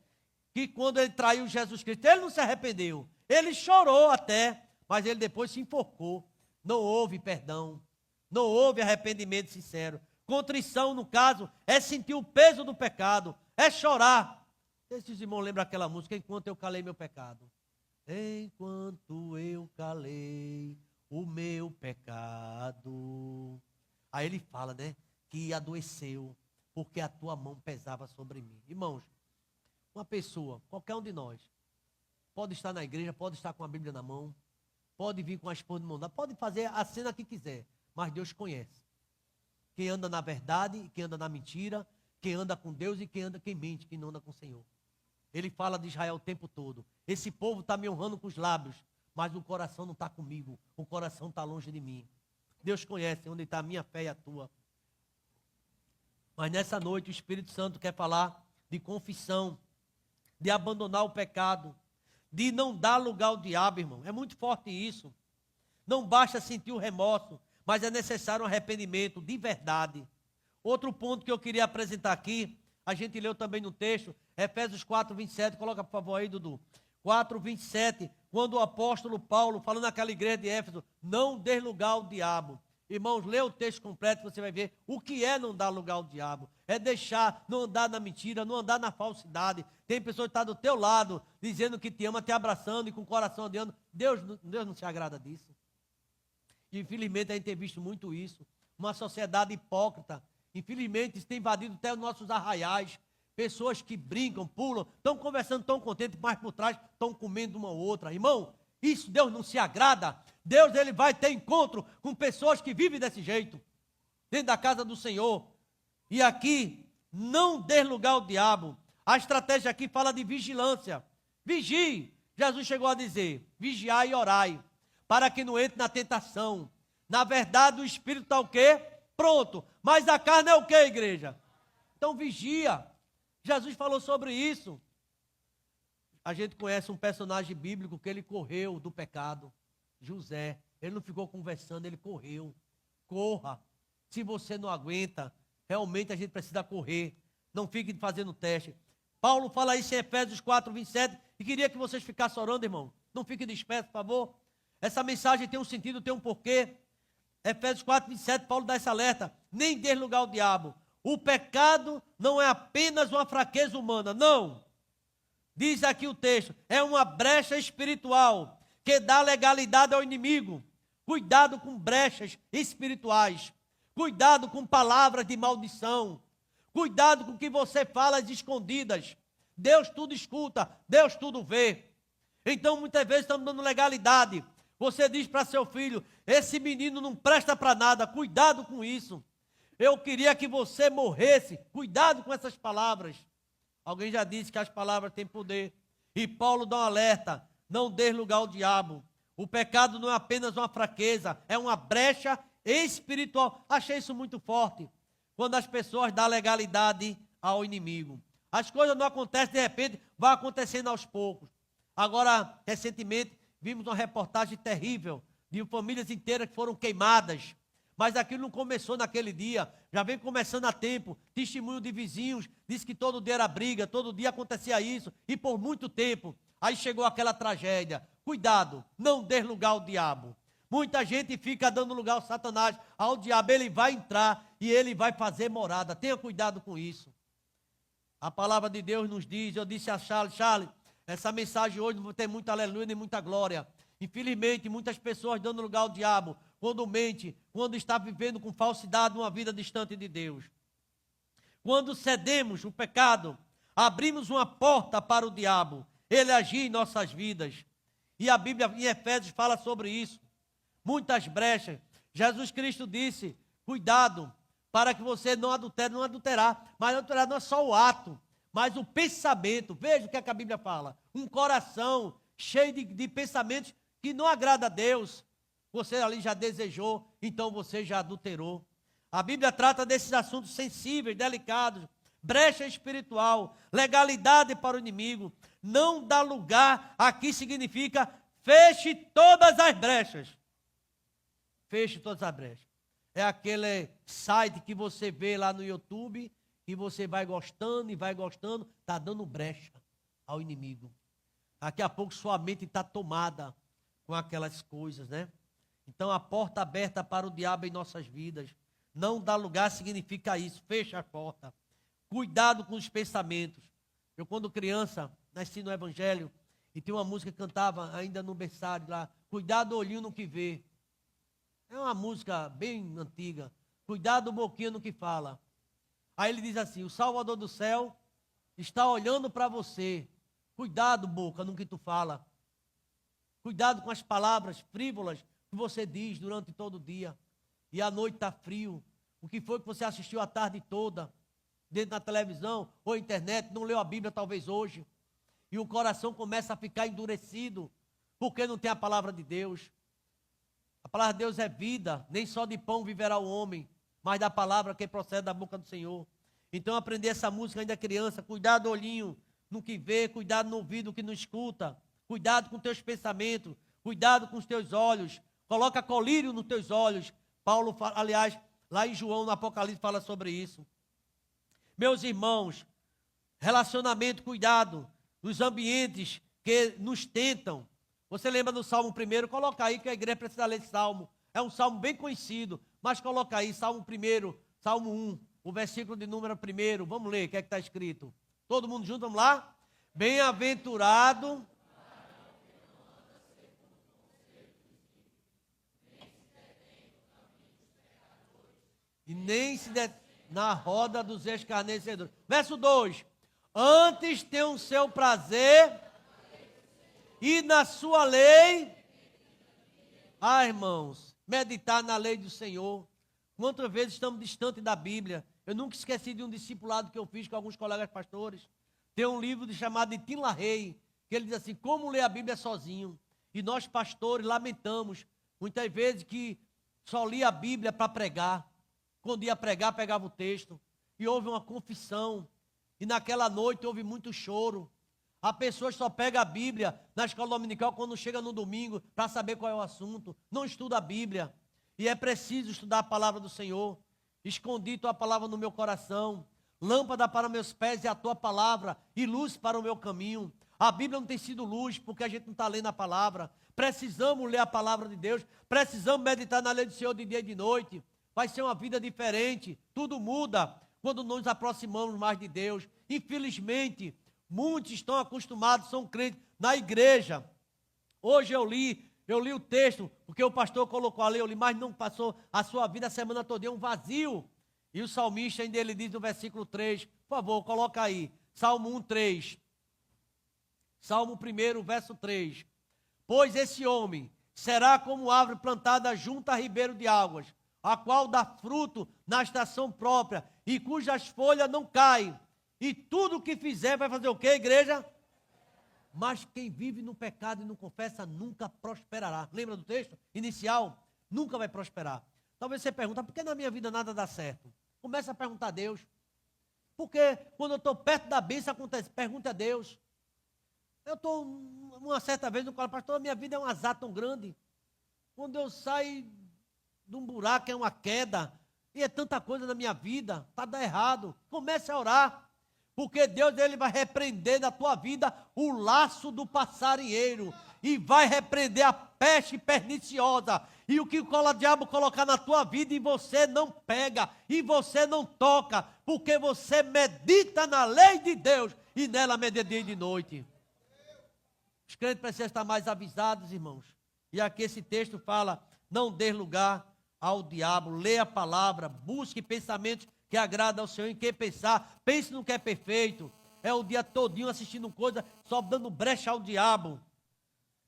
que quando ele traiu Jesus Cristo, ele não se arrependeu. Ele chorou até, mas ele depois se enforcou. Não houve perdão, não houve arrependimento sincero. Contrição, no caso, é sentir o peso do pecado, é chorar. Esses irmãos lembram aquela música, enquanto eu calei meu pecado. Enquanto eu calei o meu pecado. Aí ele fala, né, que adoeceu, porque a tua mão pesava sobre mim. Irmãos, uma pessoa, qualquer um de nós, pode estar na igreja, pode estar com a Bíblia na mão, pode vir com a esposa de mão dada, pode fazer a cena que quiser, mas Deus conhece. Quem anda na verdade, quem anda na mentira, quem anda com Deus e quem mente, quem não anda com o Senhor. Ele fala de Israel o tempo todo. Esse povo está me honrando com os lábios, mas o coração não está comigo, o coração está longe de mim. Deus conhece onde está a minha fé e a tua. Mas nessa noite o Espírito Santo quer falar de confissão, de abandonar o pecado, de não dar lugar ao diabo, irmão. É muito forte isso. Não basta sentir o remorso, mas é necessário um arrependimento de verdade. Outro ponto que eu queria apresentar aqui, a gente leu também no texto, Efésios 4, 27, coloca por favor aí, Dudu. 4, 27, quando o apóstolo Paulo, falando naquela igreja de Éfeso, não dê lugar ao diabo. Irmãos, lê o texto completo, você vai ver o que é não dar lugar ao diabo. É deixar, não andar na mentira, não andar na falsidade. Tem pessoa que está do teu lado, dizendo que te ama, te abraçando e com o coração odiando. Deus não se agrada disso. E infelizmente a gente tem visto muito isso. Uma sociedade hipócrita. Infelizmente isso tem invadido até os nossos arraiais. Pessoas que brincam, pulam, estão conversando tão contentes, mas por trás estão comendo uma ou outra. Irmão, isso Deus não se agrada. Deus ele vai ter encontro com pessoas que vivem desse jeito, dentro da casa do Senhor. E aqui, não dê lugar ao diabo. A estratégia aqui fala de vigilância. Vigie. Jesus chegou a dizer, vigiai e orai, para que não entre na tentação. Na verdade, o espírito está o quê? Pronto. Mas a carne é o quê, igreja? Então vigia. Jesus falou sobre isso. A gente conhece um personagem bíblico que ele correu do pecado. José. Ele não ficou conversando, ele correu. Corra. Se você não aguenta, realmente a gente precisa correr. Não fique fazendo teste. Paulo fala isso em Efésios 4, 27. E queria que vocês ficassem orando, irmão. Não fiquem dispersos, por favor. Essa mensagem tem um sentido, tem um porquê. Efésios 4, 27, Paulo dá esse alerta. Nem dê lugar ao diabo. O pecado não é apenas uma fraqueza humana, não. Diz aqui o texto, é uma brecha espiritual que dá legalidade ao inimigo. Cuidado com brechas espirituais. Cuidado com palavras de maldição. Cuidado com o que você fala às escondidas. Deus tudo escuta, Deus tudo vê. Então, muitas vezes estamos dando legalidade. Você diz para seu filho, esse menino não presta para nada, cuidado com isso. Eu queria que você morresse, cuidado com essas palavras. Alguém já disse que as palavras têm poder. E Paulo dá um alerta, não dê lugar ao diabo. O pecado não é apenas uma fraqueza, é uma brecha espiritual. Achei isso muito forte. quando as pessoas dão legalidade ao inimigo. As coisas não acontecem de repente, vai acontecendo aos poucos. Agora, recentemente, vimos uma reportagem terrível de famílias inteiras que foram queimadas. Mas aquilo não começou naquele dia, já vem começando há tempo. Testemunho de vizinhos, diz que todo dia era briga, todo dia acontecia isso, e por muito tempo. Aí chegou aquela tragédia. Cuidado, não dê lugar ao diabo. Muita gente fica dando lugar ao Satanás, ao diabo. Ele vai entrar e ele vai fazer morada. Tenha cuidado com isso. A palavra de Deus nos diz, eu disse a Charles, essa mensagem hoje não tem muita aleluia nem muita glória. Infelizmente, muitas pessoas dando lugar ao diabo, quando mente, quando está vivendo com falsidade uma vida distante de Deus. Quando cedemos o pecado, abrimos uma porta para o diabo, ele agir em nossas vidas. E a Bíblia em Efésios fala sobre isso. Muitas brechas. Jesus Cristo disse, cuidado, para que você não adultere, não adulterar. Mas adulterar não é só o ato, mas o pensamento. Veja o que a Bíblia fala. Um coração cheio de pensamentos que não agrada a Deus. Você ali já desejou, então você já adulterou. A Bíblia trata desses assuntos sensíveis, delicados. Brecha espiritual, legalidade para o inimigo. Não dá lugar, aqui significa feche todas as brechas. Feche todas as brechas. É aquele site que você vê lá no YouTube, que você vai gostando e vai gostando, está dando brecha ao inimigo. Daqui a pouco sua mente está tomada com aquelas coisas, né? Então a porta aberta para o diabo em nossas vidas. Não dá lugar significa isso, fecha a porta. Cuidado com os pensamentos. Eu quando criança, nasci no Evangelho, e tinha uma música que cantava ainda no berçário lá, cuidado olhinho no que vê. É uma música bem antiga. Cuidado boquinha no que fala. Aí ele diz assim, o Salvador do céu está olhando para você. Cuidado, boca, no que tu fala. Cuidado com as palavras frívolas que você diz durante todo o dia. E à noite está frio. O que foi que você assistiu a tarde toda? Dentro da televisão ou internet, não leu a Bíblia talvez hoje. E o coração começa a ficar endurecido. Porque não tem a palavra de Deus. A palavra de Deus é vida. Nem só de pão viverá o homem, mas da palavra que procede da boca do Senhor. Então aprender essa música ainda criança. Cuidado olhinho no que vê, cuidado no ouvido que não escuta. Cuidado com teus pensamentos, cuidado com os teus olhos. Coloca colírio nos teus olhos. Paulo, aliás, lá em João, no Apocalipse, fala sobre isso. Meus irmãos, relacionamento, cuidado nos ambientes que nos tentam. Você lembra do Salmo 1? Coloca aí que a igreja precisa ler esse Salmo. É um Salmo bem conhecido, mas coloca aí, Salmo 1, Salmo 1, o versículo de número 1. Vamos ler o que é que está escrito. Todo mundo junto, vamos lá? Bem-aventurado... E nem se na roda dos escarnecedores. Verso 2. Antes tem o seu prazer e na sua lei. Ah, irmãos, meditar na lei do Senhor. Quantas vezes estamos distantes da Bíblia? Eu nunca esqueci de um discipulado que eu fiz com alguns colegas pastores. Tem um livro chamado de Tim LaHaye, que ele diz assim, como ler a Bíblia sozinho. E nós pastores lamentamos, muitas vezes que só lia a Bíblia para pregar. Quando ia pregar, pegava o texto. E houve uma confissão. E naquela noite houve muito choro. A pessoa só pega a Bíblia na escola dominical quando chega no domingo para saber qual é o assunto. Não estuda a Bíblia. E é preciso estudar a palavra do Senhor. Escondi tua palavra no meu coração. Lâmpada para meus pés é a tua palavra e luz para o meu caminho. A Bíblia não tem sido luz porque a gente não está lendo a palavra. Precisamos ler a palavra de Deus. Precisamos meditar na lei do Senhor de dia e de noite. Vai ser uma vida diferente. Tudo muda quando nos aproximamos mais de Deus. Infelizmente, muitos estão acostumados, são crentes na igreja. Hoje eu li o texto, porque o pastor colocou ali, eu li, mas não passou a sua vida a semana toda, um vazio. E o salmista ainda ele diz no versículo 3, por favor, coloca aí, Salmo 1, 3. Salmo 1, verso 3. Pois esse homem será como árvore plantada junto a ribeiro de águas, a qual dá fruto na estação própria, e cujas folhas não caem. E tudo o que fizer vai fazer o quê, igreja? Mas quem vive no pecado e não confessa nunca prosperará. Lembra do texto inicial? Nunca vai prosperar. Talvez você pergunte, por que na minha vida nada dá certo? Comece a perguntar a Deus. Porque quando eu estou perto da bênção, acontece, pergunta a Deus. Eu estou, uma certa vez, no qual, pastor, minha vida é um azar tão grande. Quando eu saio de um buraco, é uma queda, e é tanta coisa na minha vida, está dando errado. Comece a orar, porque Deus ele vai repreender na tua vida o laço do passarinheiro, e vai repreender a peste perniciosa, e o que o diabo colocar na tua vida, e você não pega, e você não toca, porque você medita na lei de Deus, e nela medita dia e de noite. Os crentes precisam estar mais avisados, irmãos. E aqui esse texto fala, não dê lugar ao diabo, leia a palavra, busque pensamentos que agradam ao Senhor, em que pensar, pense no que é perfeito. É o dia todinho assistindo coisa, só dando brecha ao diabo.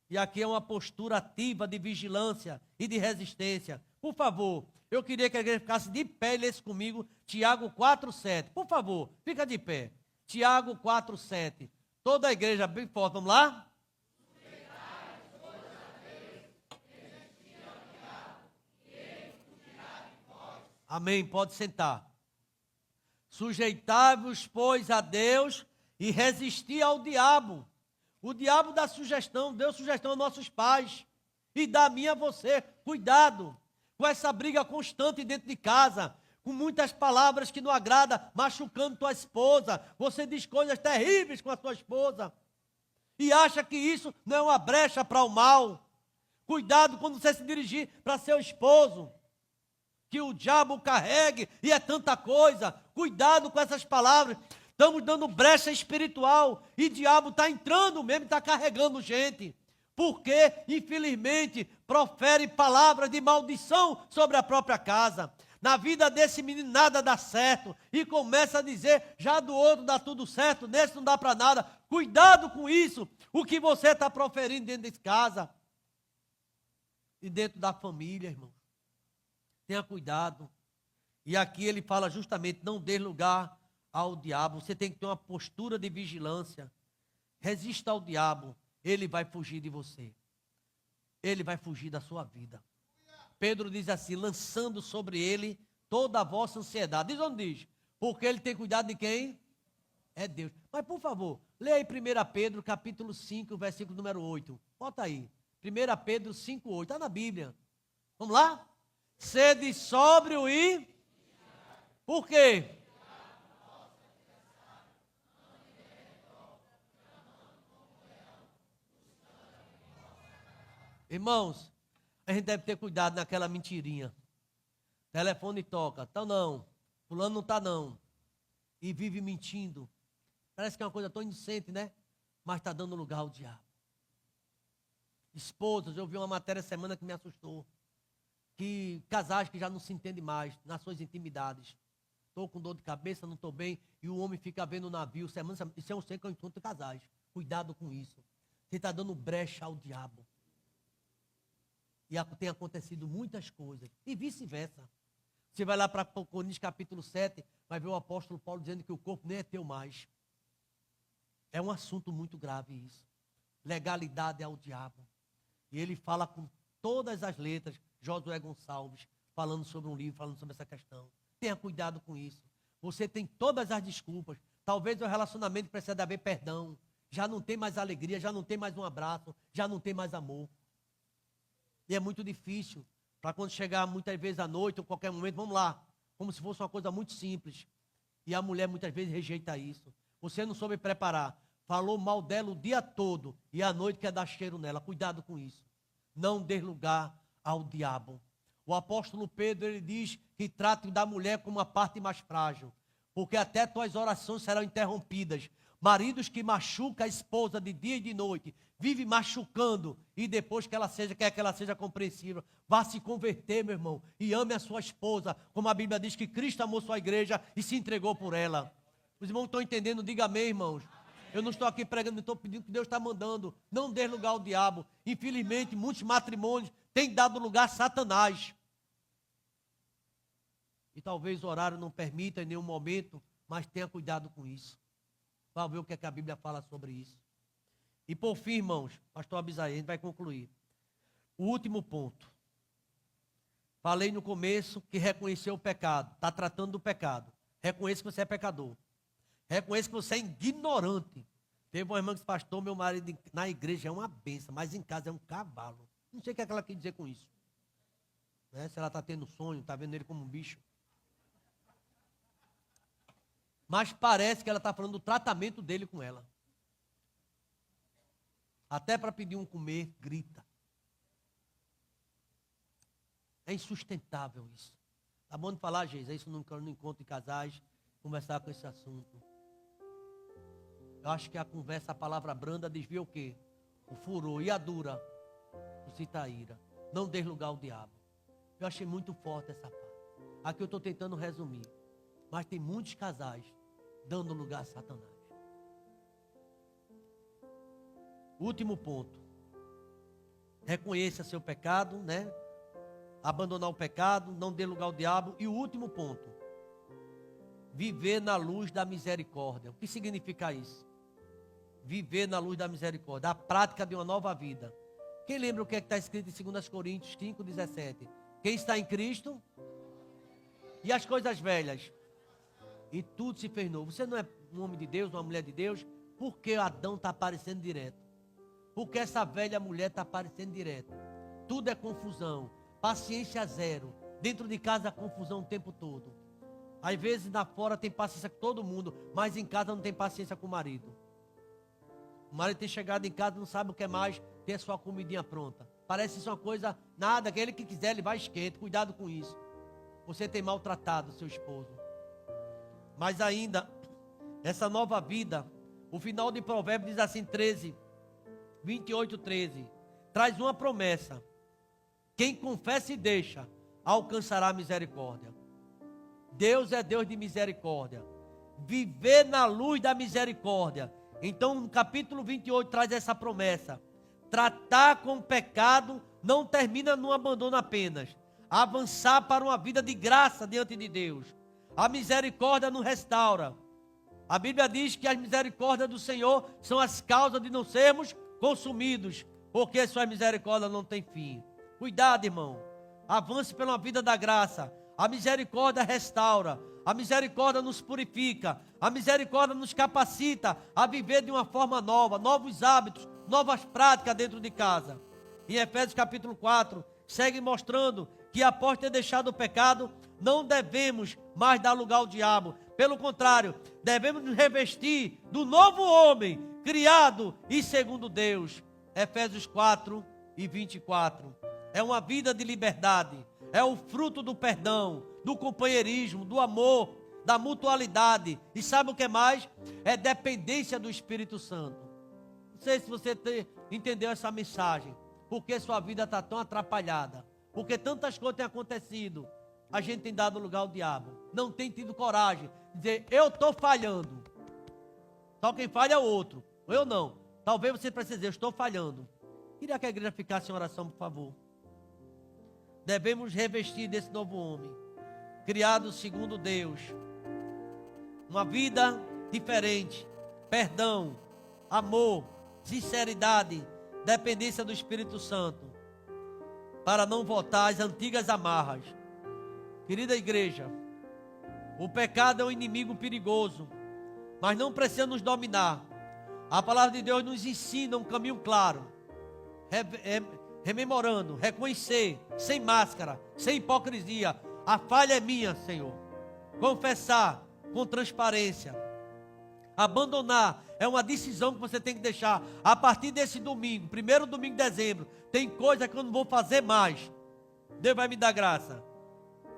E aqui é uma postura ativa de vigilância e de resistência. Por favor, eu queria que a igreja ficasse de pé e lesse comigo Tiago 4,7. Por favor, fica de pé. Tiago 4,7. Toda a igreja bem forte, vamos lá? Amém, pode sentar. Sujeitai-vos, pois, a Deus e resisti ao diabo. O diabo dá sugestão, deu sugestão aos nossos pais. E dá a mim a você. Cuidado com essa briga constante dentro de casa, com muitas palavras que não agradam, machucando tua esposa. Você diz coisas terríveis com a tua esposa. E acha que isso não é uma brecha para o mal. Cuidado quando você se dirigir para seu esposo, que o diabo carregue, e é tanta coisa. Cuidado com essas palavras. Estamos dando brecha espiritual, e o diabo está entrando mesmo, está carregando gente. Porque, infelizmente, profere palavras de maldição sobre a própria casa. Na vida desse menino nada dá certo, e começa a dizer, já do outro dá tudo certo, nesse não dá para nada. Cuidado com isso, o que você está proferindo dentro de casa. E dentro da família, irmão. Tenha cuidado. E aqui ele fala justamente, não dê lugar ao diabo. Você tem que ter uma postura de vigilância. Resista ao diabo, ele vai fugir de você. Ele vai fugir da sua vida. Pedro diz assim, lançando sobre ele toda a vossa ansiedade. Diz onde diz? Porque ele tem cuidado de quem? É Deus. Mas por favor, leia aí 1 Pedro capítulo 5, versículo número 8. Bota aí. 1 Pedro 5, 8. Está na Bíblia. Vamos lá? Sede sóbrio e... Por quê? Irmãos, a gente deve ter cuidado naquela mentirinha. Telefone toca. Tá não. Fulano não tá não. E vive mentindo. Parece que é uma coisa tão inocente, né? Mas está dando lugar ao diabo. Esposas, eu vi uma matéria essa semana que me assustou. Que casais que já não se entendem mais nas suas intimidades. Estou com dor de cabeça, não estou bem, e o homem fica vendo o navio, semana, isso é um que eu encontro casais. Cuidado com isso. Você está dando brecha ao diabo. E tem acontecido muitas coisas. E vice-versa. Você vai lá para Coríntios capítulo 7, vai ver o apóstolo Paulo dizendo que o corpo nem é teu mais. É um assunto muito grave isso. Legalidade ao diabo. E ele fala com todas as letras, Josué Gonçalves, falando sobre um livro, falando sobre essa questão. Tenha cuidado com isso. Você tem todas as desculpas. Talvez o relacionamento precisa haver perdão. Já não tem mais alegria, já não tem mais um abraço, já não tem mais amor. E é muito difícil. Para quando chegar muitas vezes à noite ou qualquer momento, vamos lá. Como se fosse uma coisa muito simples. E a mulher muitas vezes rejeita isso. Você não soube preparar. Falou mal dela o dia todo. E à noite quer dar cheiro nela. Cuidado com isso. Não dê lugar ao diabo. O apóstolo Pedro, ele diz que trate da mulher como a parte mais frágil. Porque até tuas orações serão interrompidas. Maridos que machucam a esposa de dia e de noite, vive machucando, e depois que ela seja, quer que ela seja compreensível, vá se converter, meu irmão, e ame a sua esposa, como a Bíblia diz que Cristo amou sua igreja e se entregou por ela. Os irmãos estão entendendo? Diga amém, irmãos. Eu não estou aqui pregando, estou pedindo que Deus está mandando. Não dê lugar ao diabo. Infelizmente, muitos matrimônios têm dado lugar a Satanás. E talvez o horário não permita em nenhum momento, mas tenha cuidado com isso. Vamos ver o que, é que a Bíblia fala sobre isso. E por fim, irmãos, pastor Abisaí, a gente vai concluir. O último ponto. Falei no começo que reconheceu o pecado. Está tratando do pecado. Reconheça que você é pecador. Reconheça que você é ignorante. Teve uma irmã que disse, pastor, meu marido na igreja é uma benção, mas em casa é um cavalo. Não sei o que ela quer dizer com isso. Né? Se ela está tendo sonho, está vendo ele como um bicho. Mas parece que ela está falando do tratamento dele com ela. Até para pedir um comer, grita. É insustentável isso. Tá bom de falar, Jesus? Isso não encontro de casais, conversar com esse assunto. Eu acho que a conversa, a palavra branda desvia o quê? O furor e a dura, suscita a ira. Não dê lugar ao diabo. Eu achei muito forte essa parte. Aqui eu estou tentando resumir. Mas tem muitos casais dando lugar a Satanás. Último ponto. Reconheça seu pecado, né? Abandonar o pecado, não dê lugar ao diabo. E o último ponto. Viver na luz da misericórdia. O que significa isso? Viver na luz da misericórdia. A prática de uma nova vida. Quem lembra o que está escrito em 2 Coríntios 5:17? Quem está em Cristo? E as coisas velhas? E tudo se fez novo. Você não é um homem de Deus, uma mulher de Deus? Por que Adão está aparecendo direto? Porque essa velha mulher está aparecendo direto. Tudo é confusão. Paciência zero. Dentro de casa, confusão o tempo todo. Às vezes, lá fora tem paciência com todo mundo, mas em casa não tem paciência com o marido. O marido tem chegado em casa, não sabe o que é mais, ter a sua comidinha pronta. Parece isso uma coisa, nada, aquele que quiser, ele vai esquente. Cuidado com isso. Você tem maltratado o seu esposo. Mas ainda, essa nova vida, o final de Provérbios diz assim, 28:13, traz uma promessa. Quem confessa e deixa, alcançará a misericórdia. Deus é Deus de misericórdia. Viver na luz da misericórdia. Então, no capítulo 28 traz essa promessa. Tratar com o pecado não termina no abandono apenas. Avançar para uma vida de graça diante de Deus. A misericórdia nos restaura. A Bíblia diz que as misericórdias do Senhor são as causas de não sermos consumidos, porque sua misericórdia não tem fim. Cuidado, irmão. Avance pela vida da graça. A misericórdia restaura. A misericórdia nos purifica. A misericórdia nos capacita a viver de uma forma nova, novos hábitos, novas práticas dentro de casa. Em Efésios capítulo 4, segue mostrando que após ter deixado o pecado, não devemos mais dar lugar ao diabo. Pelo contrário, devemos nos revestir do novo homem, criado e segundo Deus. Efésios 4:24. É uma vida de liberdade. É o fruto do perdão, do companheirismo, do amor, da mutualidade. E sabe o que mais? É dependência do Espírito Santo. Não sei se você entendeu essa mensagem. Por que sua vida está tão atrapalhada? Porque tantas coisas têm acontecido. A gente tem dado lugar ao diabo. Não tem tido coragem de dizer, eu estou falhando. Só quem falha é o outro. Eu não. Talvez você precise dizer, eu estou falhando. Queria que a igreja ficasse em oração, por favor. Devemos revestir desse novo homem, criado segundo Deus. Uma vida diferente. Perdão, amor, sinceridade, dependência do Espírito Santo. Para não voltar às antigas amarras. Querida igreja, o pecado é um inimigo perigoso, mas não precisa nos dominar. A palavra de Deus nos ensina um caminho claro. Rememorando, reconhecer, sem máscara, sem hipocrisia. A falha é minha, Senhor. Confessar com transparência. Abandonar é uma decisão que você tem que deixar. A partir desse domingo, primeiro domingo de dezembro, tem coisa que eu não vou fazer mais. Deus vai me dar graça.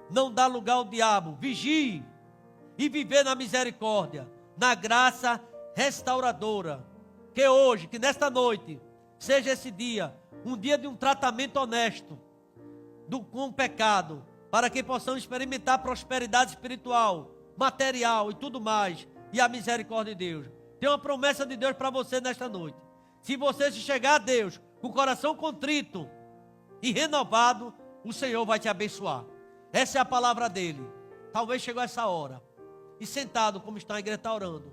Não dá lugar ao diabo. Vigie e viver na misericórdia, na graça restauradora. Que hoje, que nesta noite, seja esse dia, um dia de um tratamento honesto com o pecado, para que possamos experimentar prosperidade espiritual, material e tudo mais, e a misericórdia de Deus. Tem uma promessa de Deus para você nesta noite. Se você se chegar a Deus com o coração contrito e renovado, o Senhor vai te abençoar. Essa é a palavra dele. Talvez chegou essa hora. E sentado, como está a igreja, está orando.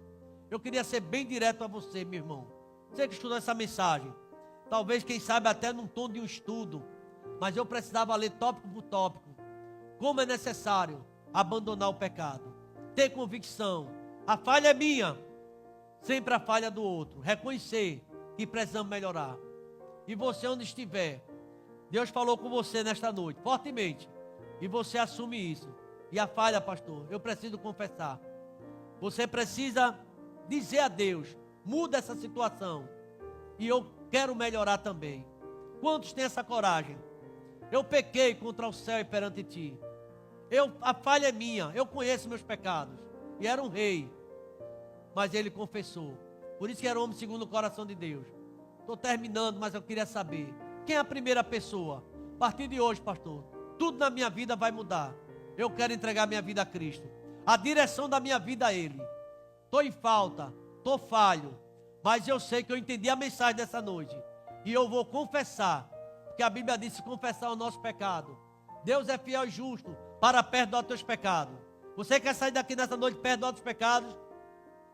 Eu queria ser bem direto a você, meu irmão. Você que estudou essa mensagem. Talvez, quem sabe, até num tom de um estudo. Mas eu precisava ler tópico por tópico. como é necessário abandonar o pecado. Ter convicção. A falha é minha, sempre a falha do outro. Reconhecer que precisamos melhorar. E você onde estiver, Deus falou com você nesta noite, fortemente. E você assume isso. E a falha, pastor, eu preciso confessar. Você precisa dizer a Deus, muda essa situação. E eu quero melhorar também. Quantos têm essa coragem? Eu pequei contra o céu e perante ti. A falha é minha, eu conheço meus pecados. E era um rei, mas ele confessou. Por isso que era homem segundo o coração de Deus. Estou terminando, mas eu queria saber, quem é a primeira pessoa? A partir de hoje, pastor, tudo na minha vida vai mudar. Eu quero entregar minha vida a Cristo. A direção da minha vida a Ele. Estou em falta, estou falho, mas eu sei que eu entendi a mensagem dessa noite. E eu vou confessar, porque a Bíblia diz: se confessar o nosso pecado, Deus é fiel e justo para perdoar os teus pecados. Você quer sair daqui nessa noite e perdoar os pecados?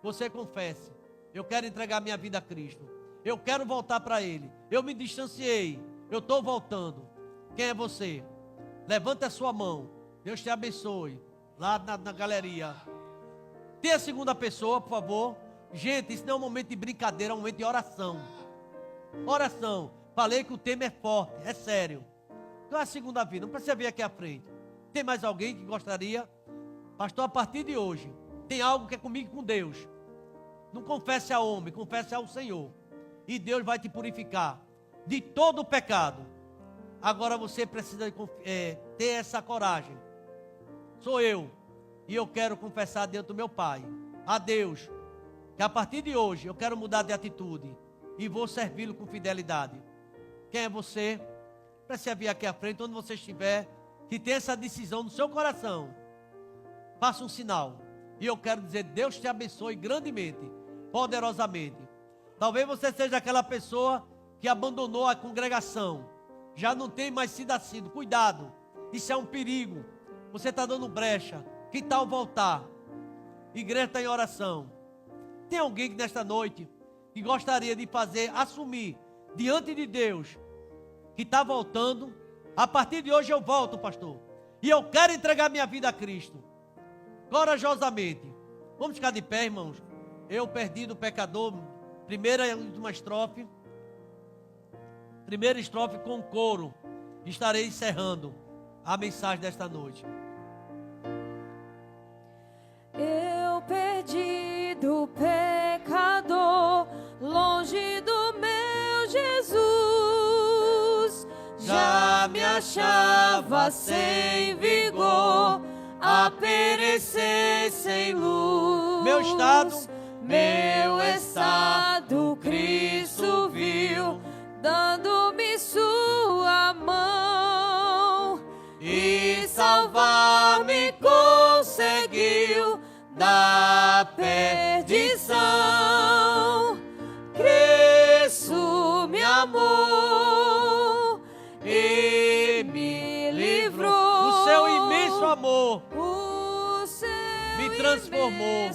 Você confesse: eu quero entregar minha vida a Cristo. Eu quero voltar para Ele. Eu me distanciei, eu estou voltando. Quem é você? Levante a sua mão. Deus te abençoe. Lá na galeria. Tem a segunda pessoa, por favor. Gente, isso não é um momento de brincadeira, é um momento de oração. Oração. Falei que o tema é forte, é sério. Então é a segunda vida, não precisa vir aqui à frente. Tem mais alguém que gostaria? Pastor, a partir de hoje, tem algo que é comigo e com Deus. Não confesse a homem, confesse ao Senhor. E Deus vai te purificar de todo o pecado. Agora você precisa ter essa coragem. Sou eu. E eu quero confessar diante do meu Pai, a Deus, que a partir de hoje eu quero mudar de atitude e vou servi-lo com fidelidade. Quem é você? Precisa vir aqui à frente, onde você estiver, que tem essa decisão no seu coração. Faça um sinal. E eu quero dizer: Deus te abençoe grandemente, poderosamente. Talvez você seja aquela pessoa que abandonou a congregação, já não tem mais sido assíduo. Cuidado, isso é um perigo. Você está dando brecha. Que tal voltar? Igreja está em oração. Tem alguém que nesta noite que gostaria de assumir diante de Deus, que está voltando? A partir de hoje eu volto, pastor, e eu quero entregar minha vida a Cristo, corajosamente. Vamos ficar de pé, irmãos. Eu, perdido pecador, primeira e última estrofe. Primeira estrofe com coro. Estarei encerrando a mensagem desta noite. Eu, perdido pecador, longe do meu Jesus, já me achava sem vigor, a perecer sem luz. Meu estado Cristo viu, dando-me sua mão, e salvar-me conseguiu da perdição. Cristo me amou e me livrou. O seu imenso amor me transformou.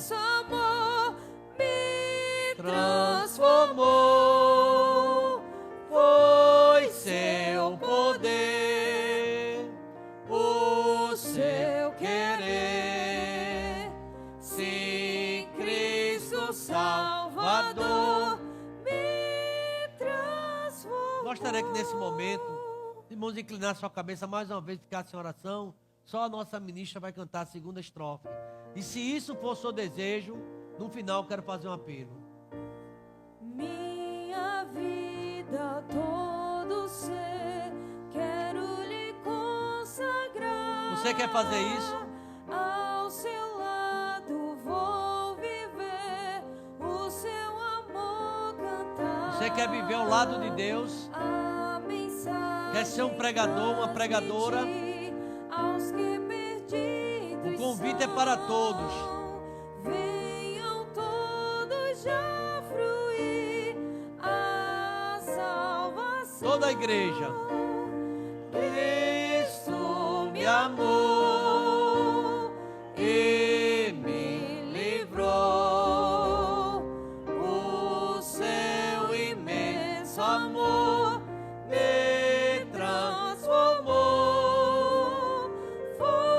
Transformou. Foi seu poder, o seu querer. Sim, Cristo Salvador me transformou. Gostaria que nesse momento, irmãos, inclinar sua cabeça mais uma vez, ficasse em oração. Só a nossa ministra vai cantar a segunda estrofe. E se isso for seu desejo, no final eu quero fazer um apelo. Minha vida, todo ser, quero lhe consagrar. Você quer fazer isso? Ao seu lado vou viver, o seu amor cantar. Você quer viver ao lado de Deus? A mensagem Quer ser um pregador, uma pregadora? aos que perdidos O convite é para todos. venham todos já fruir a salvação. Toda a igreja. Cristo me amou e me livrou. O seu imenso amor me transformou. Foi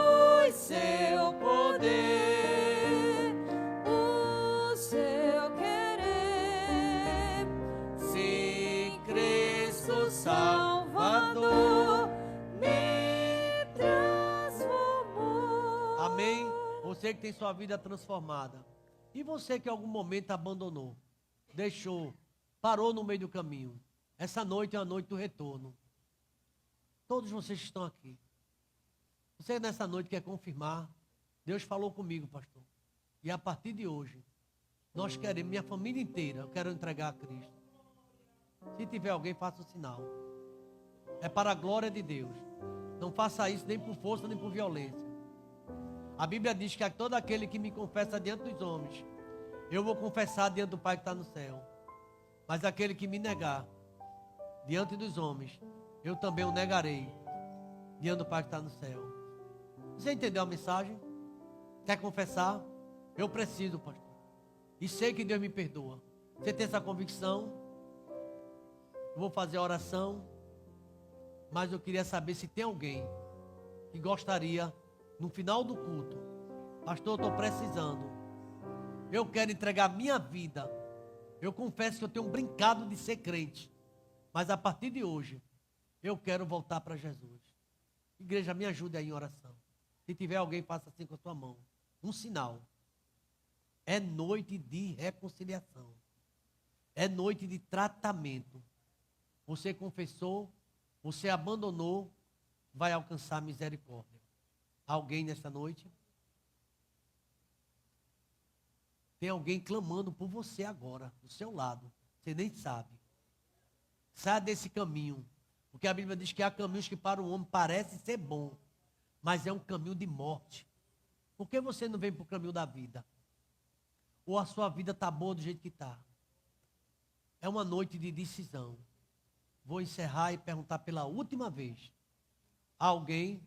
Você que tem sua vida transformada. E você que em algum momento abandonou, deixou, parou no meio do caminho. Essa noite é a noite do retorno. Todos vocês que estão aqui. Você nessa noite quer confirmar, Deus falou comigo, pastor. E a partir de hoje, nós queremos, minha família inteira, eu quero entregar a Cristo. Se tiver alguém, faça o sinal. É para a glória de Deus. Não faça isso nem por força, nem por violência. A Bíblia diz que a todo aquele que me confessa diante dos homens, eu vou confessar diante do Pai que está no céu. Mas aquele que me negar diante dos homens, eu também o negarei diante do Pai que está no céu. Você entendeu a mensagem? Quer confessar? Eu preciso, pastor. E sei que Deus me perdoa. Você tem essa convicção? Eu vou fazer a oração. Mas eu queria saber se tem alguém que gostaria, no final do culto, pastor, eu estou precisando. Eu quero entregar minha vida. Eu confesso que eu tenho brincado de ser crente. Mas a partir de hoje, eu quero voltar para Jesus. Igreja, me ajude aí em oração. Se tiver alguém, faça assim com a sua mão. Um sinal. É noite de reconciliação. É noite de tratamento. Você confessou, você abandonou, vai alcançar misericórdia. Alguém nesta noite? Tem alguém clamando por você agora, do seu lado. Você nem sabe. Saia desse caminho. Porque a Bíblia diz que há caminhos que para o homem parecem ser bom, mas é um caminho de morte. Por que você não vem para o caminho da vida? Ou a sua vida está boa do jeito que está? É uma noite de decisão. Vou encerrar e perguntar pela última vez. Alguém?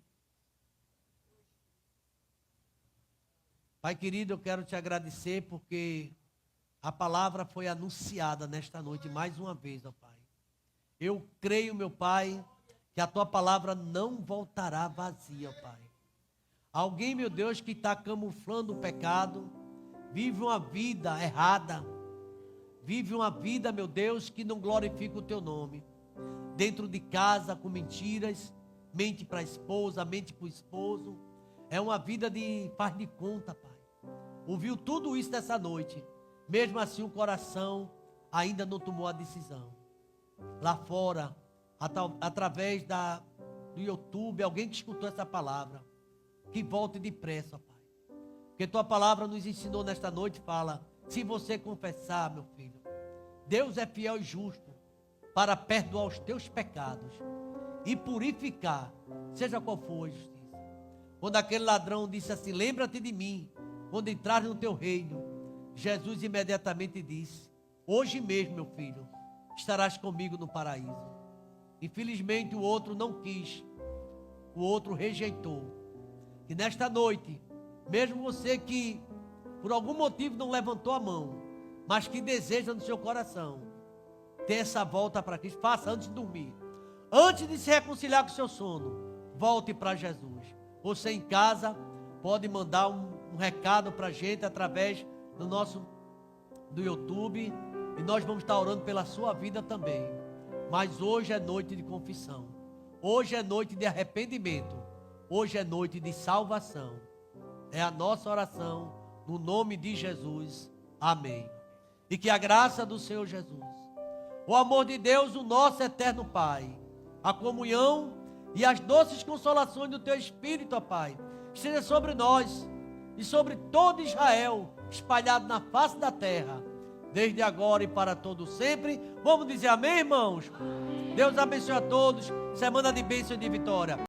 Pai querido, eu quero te agradecer porque a palavra foi anunciada nesta noite mais uma vez, ó Pai. Eu creio, meu Pai, que a tua palavra não voltará vazia, ó Pai. Alguém, meu Deus, que está camuflando o pecado, vive uma vida errada, vive uma vida, meu Deus, que não glorifica o teu nome. Dentro de casa, com mentiras, mente para a esposa, mente para o esposo. É uma vida de faz de conta, Pai. Ouviu tudo isso nessa noite. Mesmo assim, o coração ainda não tomou a decisão. Lá fora, através do YouTube, alguém que escutou essa palavra, que volte depressa, Pai. Porque tua palavra nos ensinou nesta noite, fala, se você confessar, meu filho, Deus é fiel e justo para perdoar os teus pecados e purificar, seja qual for a justiça. Quando aquele ladrão disse assim, lembra-te de mim, quando entrar no teu reino, Jesus imediatamente disse, hoje mesmo, meu filho, estarás comigo no paraíso. Infelizmente o outro não quis, o outro rejeitou. E nesta noite, mesmo você que por algum motivo não levantou a mão, mas que deseja no seu coração ter essa volta para Cristo, faça antes de dormir. Antes de se reconciliar com o seu sono, volte para Jesus. Você em casa pode mandar um recado para a gente através do YouTube. E nós vamos estar orando pela sua vida também. Mas hoje é noite de confissão. Hoje é noite de arrependimento. Hoje é noite de salvação. É a nossa oração no nome de Jesus. Amém. E que a graça do Senhor Jesus, o amor de Deus, o nosso eterno Pai, a comunhão e as doces consolações do Teu Espírito, ó Pai, esteja sobre nós e sobre todo Israel, espalhado na face da terra, desde agora e para todo sempre. Vamos dizer amém, irmãos? Deus abençoe a todos. Semana de bênção e de vitória.